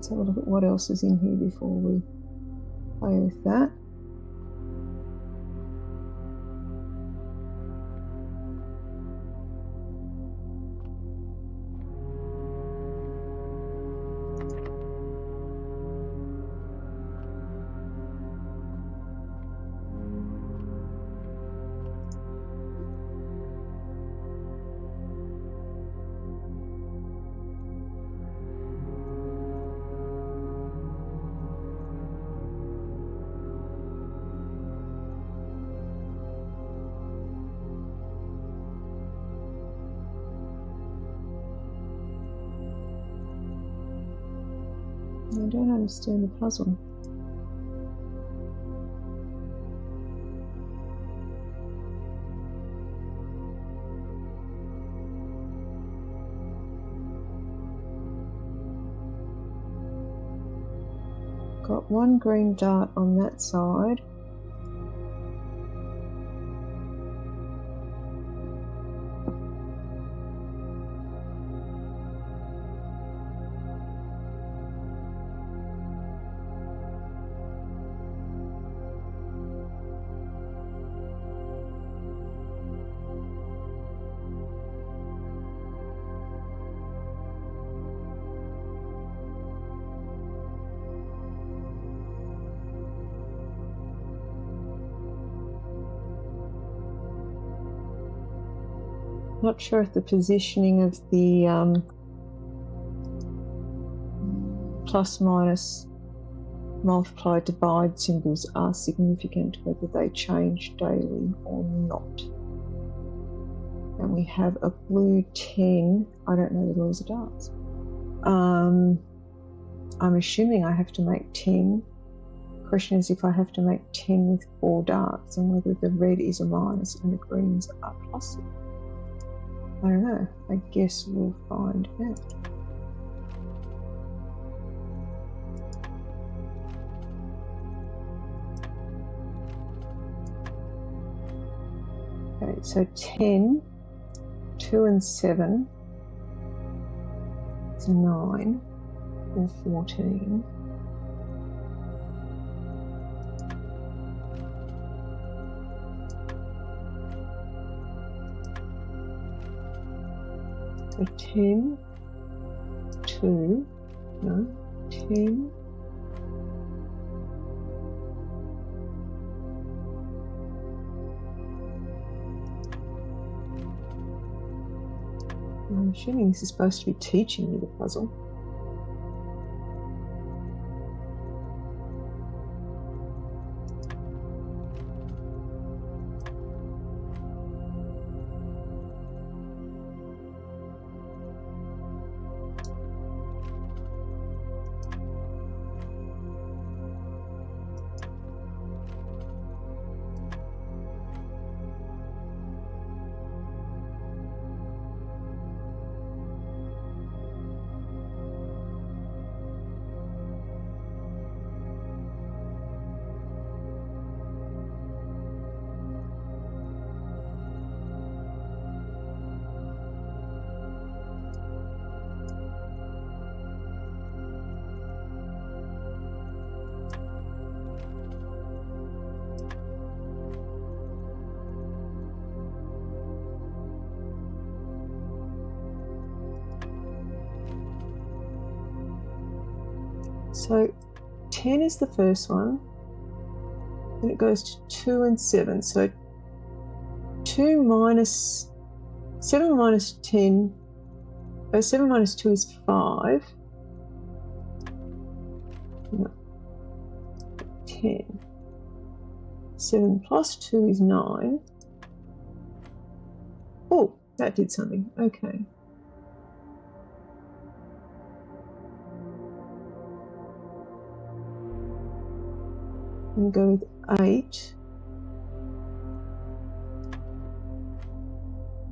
Let's have a look at what else is in here before we play with that. I don't understand the puzzle. Got one green dart on that side. Not sure if the positioning of the plus, minus, multiply, divide symbols are significant, whether they change daily or not. And we have a blue 10. I don't know the rules of darts. I'm assuming I have to make 10. The question is if I have to make 10 with 4 darts and whether the red is a minus and the greens are plus. I don't know. I guess we'll find out. Okay, so 10, 2 and 7 is 9 or 14. So 10, 2, no, 10, I'm assuming this is supposed to be teaching me the puzzle. So 10 is the first one, then it goes to 2 and 7. So 2 minus 7 minus 10, 7 minus 2 is 5. No, 10. 7 plus 2 is 9. Oh, that did something. Okay. And go with 8.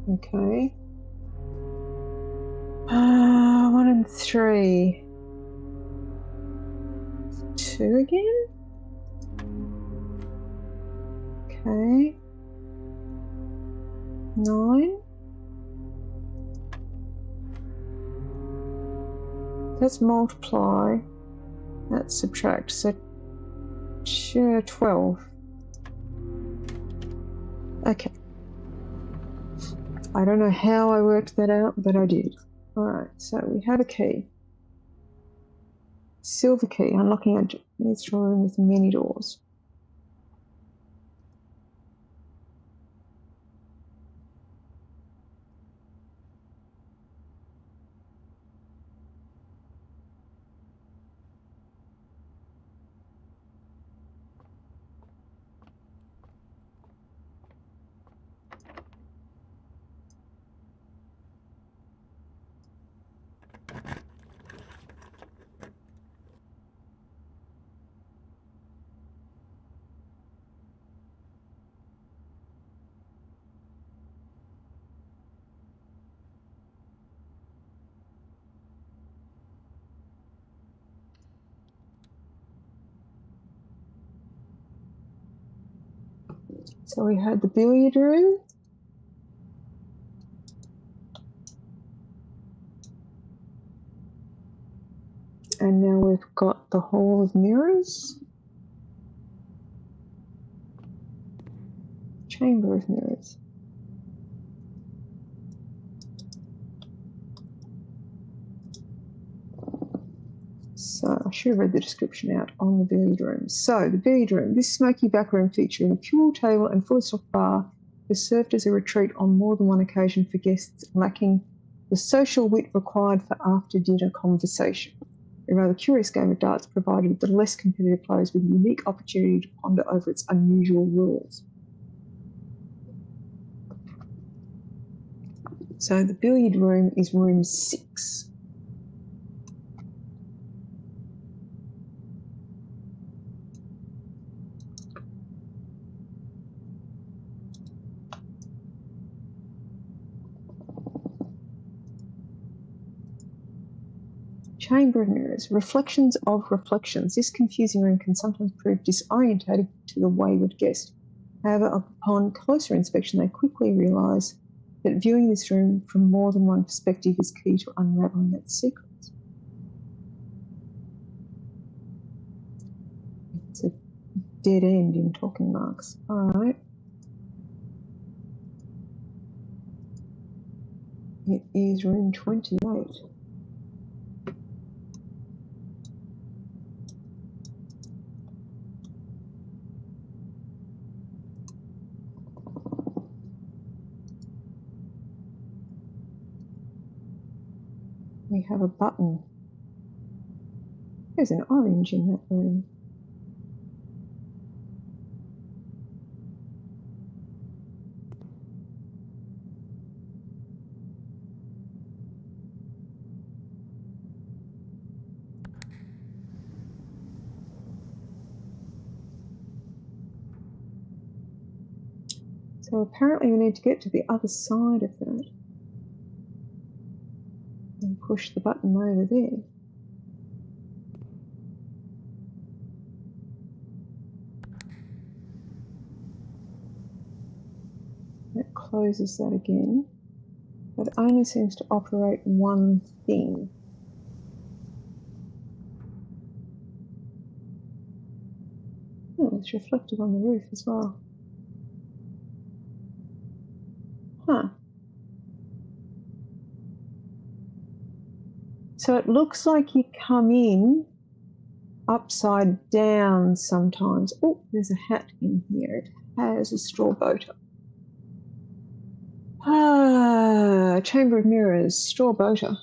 Okay. 1 and 3. 2 again. Okay. 9. Let's multiply. That's subtract. So 12. Okay. I don't know how I worked that out, but I did. Alright, so we have a key. Silver key, unlocking a room with many doors. So we had the billiard room. And now we've got the Hall of Mirrors. Chamber of Mirrors. So I should have read the description out on the billiard room. So the billiard room, this smoky back room featuring a pool table and full stock bar has served as a retreat on more than one occasion for guests lacking the social wit required for after-dinner conversation. A rather curious game of darts provided the less competitive players with a unique opportunity to ponder over its unusual rules. So the billiard room is room 6. Chamber of Mirrors, reflections of reflections. This confusing room can sometimes prove disorientating to the wayward guest. However, upon closer inspection, they quickly realise that viewing this room from more than one perspective is key to unravelling its secrets. It's a dead end in talking marks. All right. It is room 28. We have a button. There's an orange in that room. So apparently we need to get to the other side of that and push the button over there. That closes that again, but it only seems to operate one thing. Oh, it's reflected on the roof as well. Huh. So it looks like you come in upside down sometimes. Oh, there's a hat in here. It has a straw boater. Ah, Chamber of Mirrors, straw boater.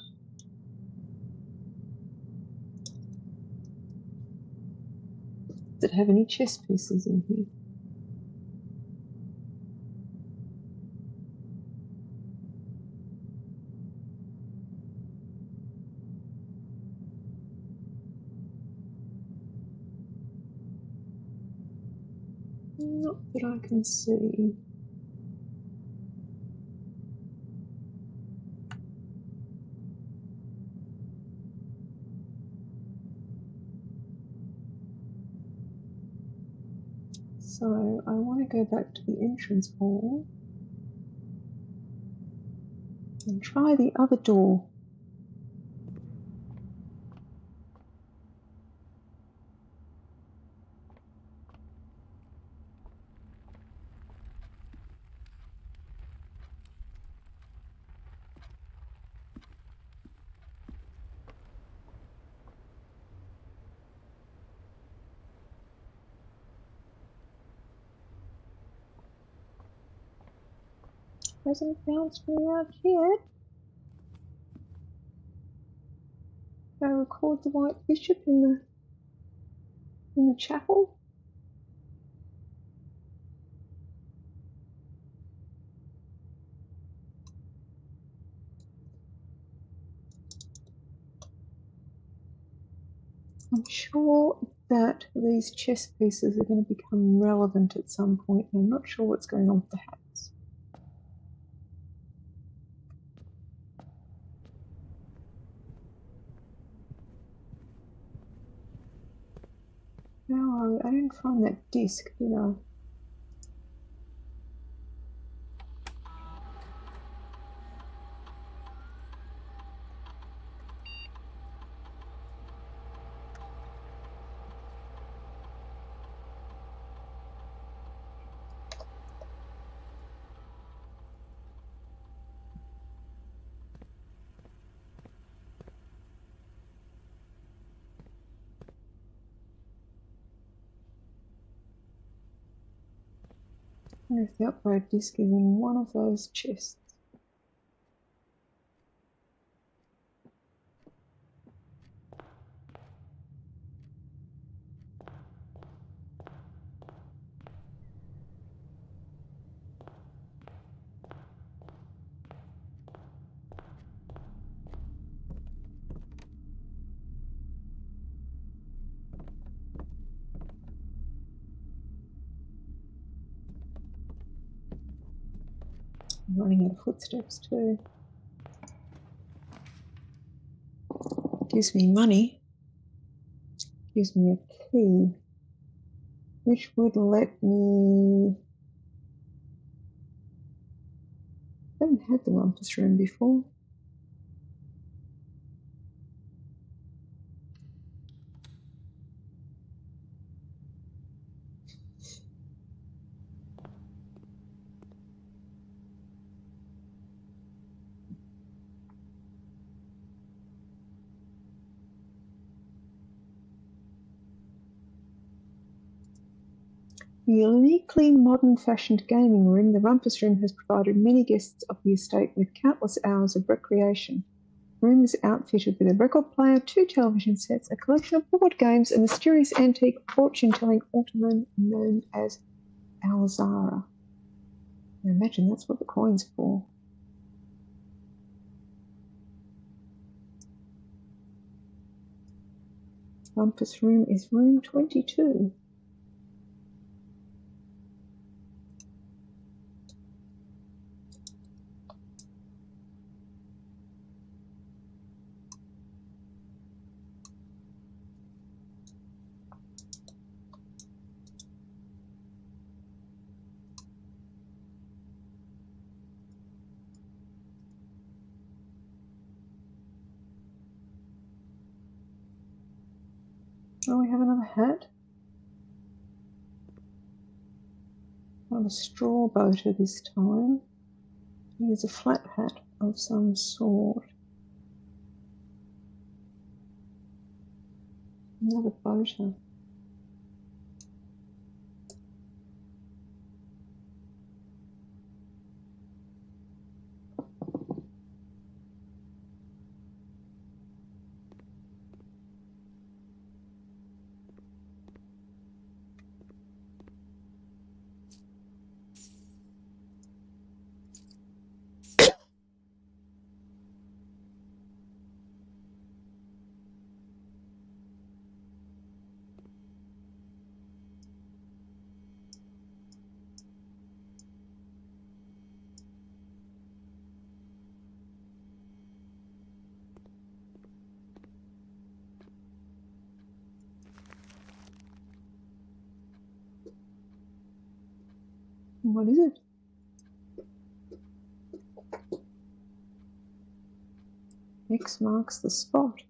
Does it have any chess pieces in here? Not that I can see. So I want to go back to the entrance hall and try the other door. Hasn't bounced me out yet. I record the white bishop in the chapel. I'm sure that these chess pieces are going to become relevant at some point, and I'm not sure what's going on with the hats. No, I didn't find that disc, did I? I wonder if the upgrade disc is in one of those chests. I'm running out of footsteps too. Gives me money. Gives me a key, which would let me... I haven't had the rumpus room before. The uniquely modern-fashioned gaming room, the Rumpus Room has provided many guests of the estate with countless hours of recreation. The room is outfitted with a record player, 2 television sets, a collection of board games, a mysterious antique fortune-telling ottoman known as Alzara. I imagine that's what the coin's for. Rumpus Room is room 22. Oh, we have another hat. Not a straw boater this time. Here's a flat hat of some sort. Another boater. What is it? X marks the spot.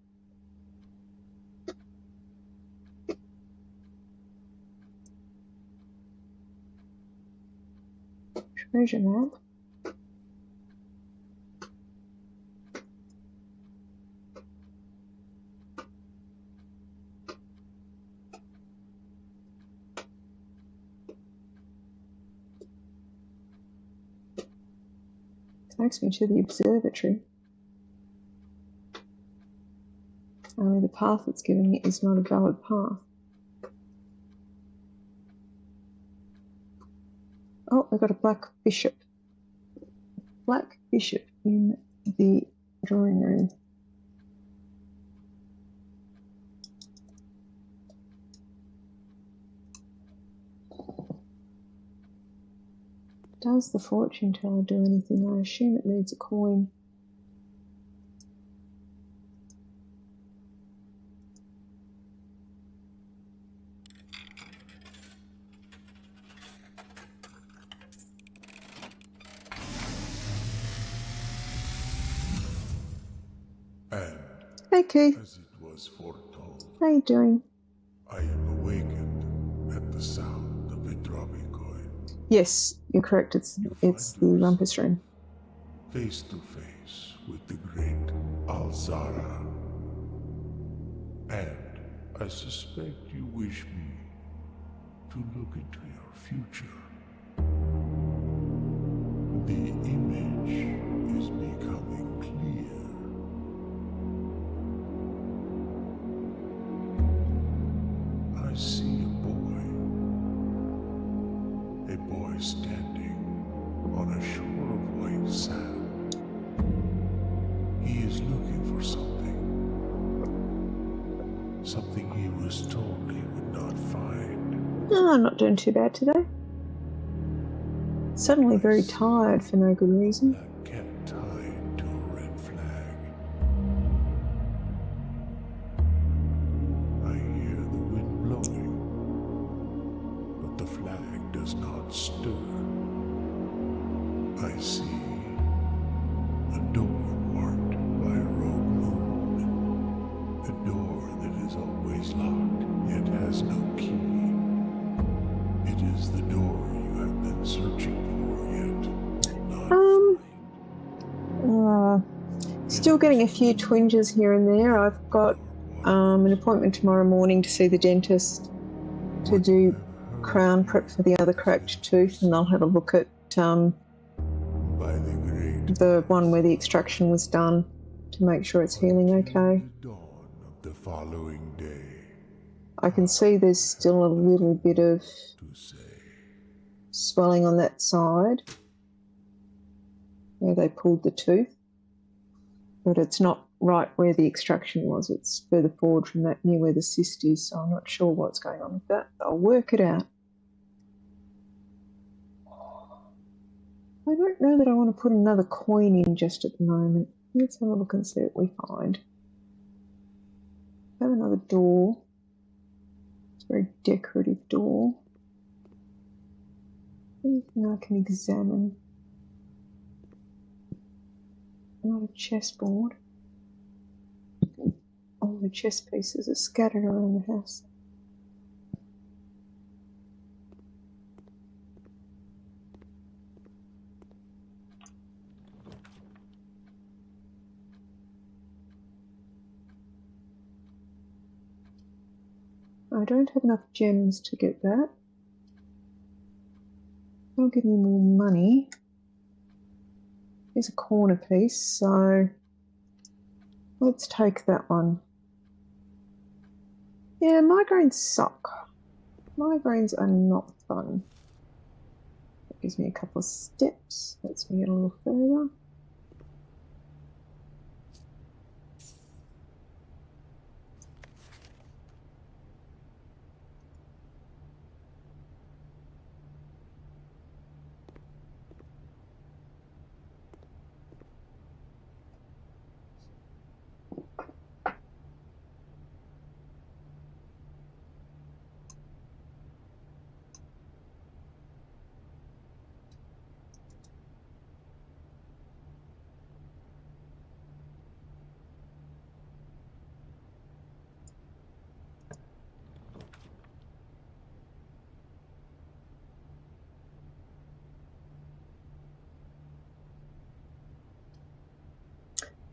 Treasure map. Takes me to the observatory. Only the path it's giving me is not a valid path. Oh, we've got a black bishop. Black bishop in the drawing room. Does the fortune teller do anything? I assume it needs a coin. And Hey Keith, as it was foretold, how you doing? I am awakened at the sound of a dropping coin. Yes, you're correct. It's the rumpus room. Face to face with the great Alzara. And I suspect you wish me to look into your future. The image is becoming clear. I see a boy standing on a shore of white sand. He is looking for something he was told he would not find. No, I'm not doing too bad today. Suddenly very tired for no good reason. Black cat tied to a red flag. I hear the wind blowing, but the flag does not stir. I see a door marked by a rogue moon. A door that is always locked, yet has no key. It is the door you have been searching for, yet not find. Still getting a few twinges here and there. I've got an appointment tomorrow morning to see the dentist to do crown prep for the other cracked tooth, and I'll have a look at the one where the extraction was done to make sure it's healing okay. Dawn of the following day, I can see there's still a little bit of swelling on that side where they pulled the tooth, but it's not right where the extraction was. It's further forward from that, near where the cyst is, so I'm not sure what's going on with that. I'll work it out. I don't know that I want to put another coin in just at the moment. Let's have a look and see what we find. Have another door. It's a very decorative door. Anything I can examine? Not a chessboard. All the chess pieces are scattered around the house. I don't have enough gems to get that. They'll give me more money. Here's a corner piece, so let's take that one. Yeah, migraines suck. Migraines are not fun. That gives me a couple of steps. Lets me get a little further.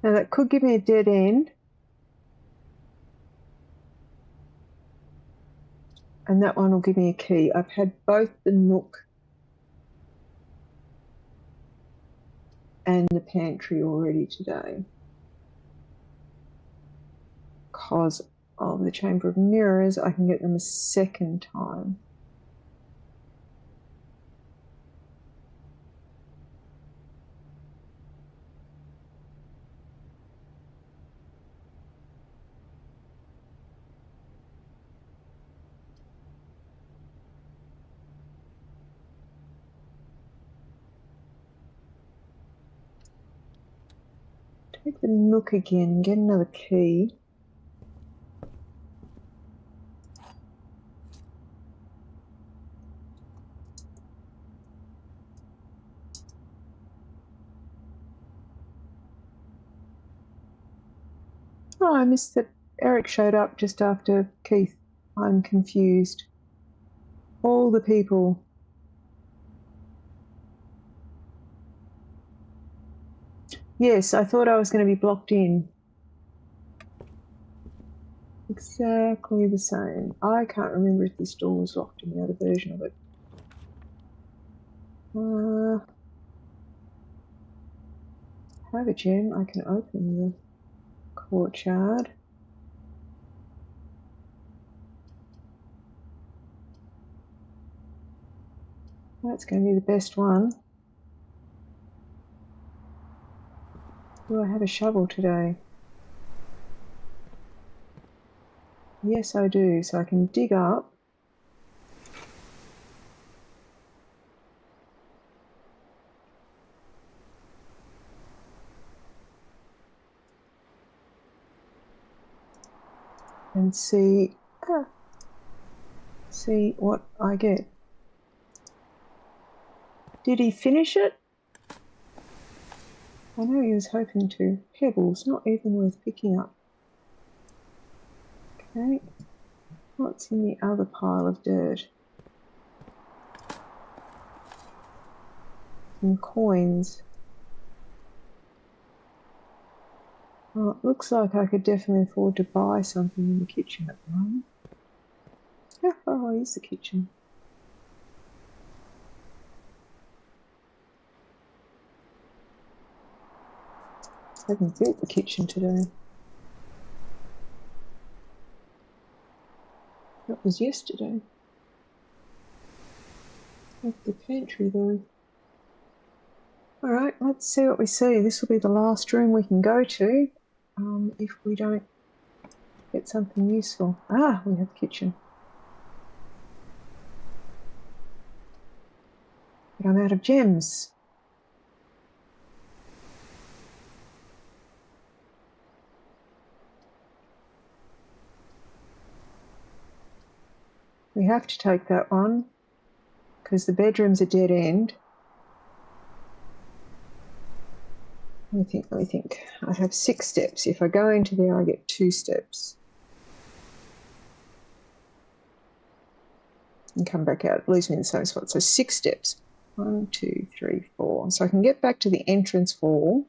Now that could give me a dead end. And that one will give me a key. I've had both the nook and the pantry already today because of the Chamber of Mirrors. I can get them a second time. Take the Nook again, get another key. Oh, I missed that Eric showed up just after Keith. I'm confused. All the people. Yes, I thought I was going to be blocked in. Exactly the same. I can't remember if this door was locked in the other version of it. I have a gem. I can open the courtyard. That's going to be the best one. Do I have a shovel today? Yes, I do. So I can dig up. And see what I get. Did he finish it? I know he was hoping to. Pebbles, not even worth picking up. Okay, what's in the other pile of dirt? Some coins. Oh, it looks like I could definitely afford to buy something in the kitchen at the moment. How far away is the kitchen? I haven't built the kitchen today. That was yesterday. At the pantry though. Alright, let's see what we see. This will be the last room we can go to if we don't get something useful. Ah, we have the kitchen. But I'm out of gems. We have to take that one because the bedroom's a dead end. Let me think. I have 6 steps. If I go into there, I get 2 steps. And come back out. It leaves me in the same spot. So 6 steps. 1, 2, 3, 4. So I can get back to the entrance hall.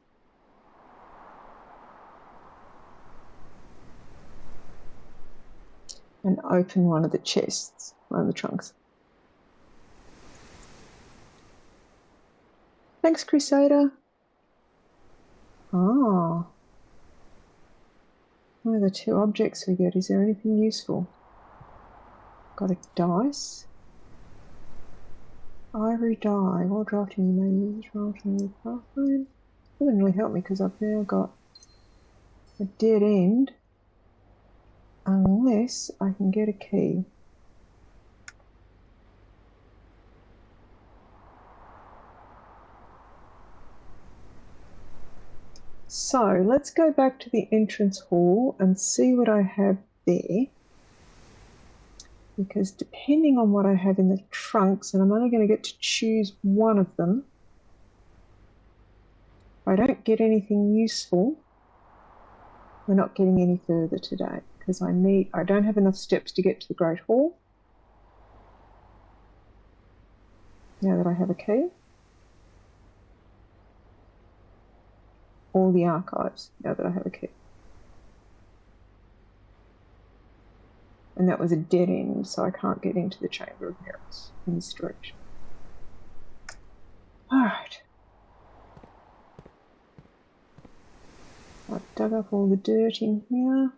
And open one of the chests, one of the trunks. Thanks, Crusader. Ah. What are the 2 objects we get? Is there anything useful? Got a dice. Ivory dye. While drafting, you may use drafting in the bathroom. Doesn't really help me because I've now got a dead end. Unless I can get a key. So let's go back to the entrance hall and see what I have there. Because depending on what I have in the trunks, and I'm only going to get to choose one of them, if I don't get anything useful, we're not getting any further today because I don't have enough steps to get to the Great Hall. Now that I have a key. Or the archives, now that I have a key. And that was a dead end, so I can't get into the Chamber of Mirrors in this direction. Alright. I've dug up all the dirt in here.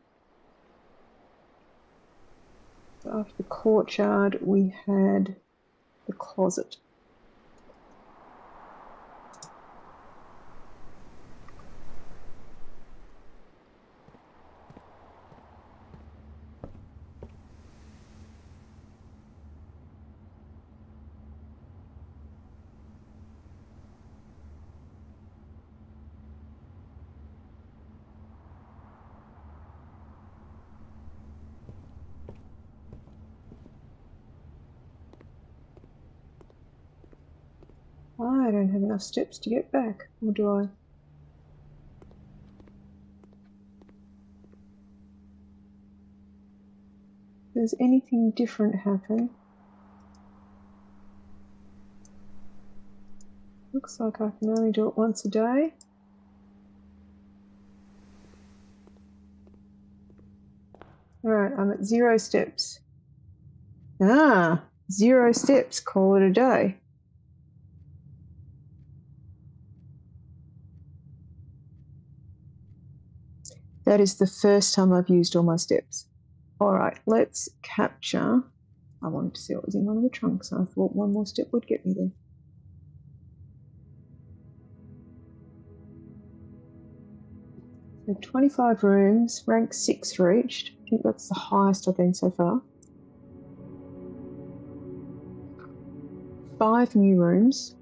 So after the courtyard, we had the closet. I don't have enough steps to get back, or do I? Does anything different happen? Looks like I can only do it once a day. Alright, I'm at 0 steps. Ah, 0 steps, call it a day. That is the first time I've used all my steps. Alright, let's capture. I wanted to see what was in one of the trunks, so I thought one more step would get me there. So 25 rooms, rank 6 reached. I think that's the highest I've been so far. 5 new rooms.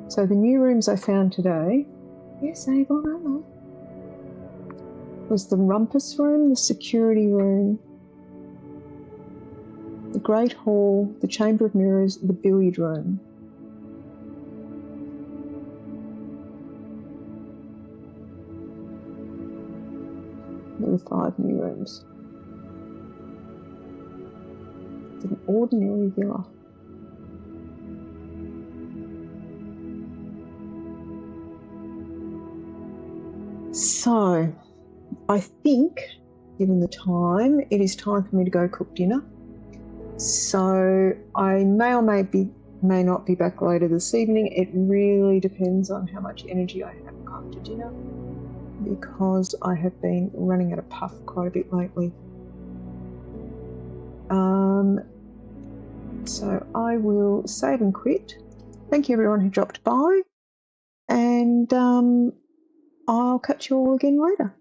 So the new rooms I found today, yes, Avon, was the rumpus room, the security room, the great hall, the chamber of mirrors, the billiard room. There were 5 new rooms. It's an ordinary villa. So, I think, given the time, it is time for me to go cook dinner. So, I may or may not be back later this evening. It really depends on how much energy I have after dinner, because I have been running at a puff quite a bit lately. So I will save and quit. Thank you everyone who dropped by, and I'll catch you all again later.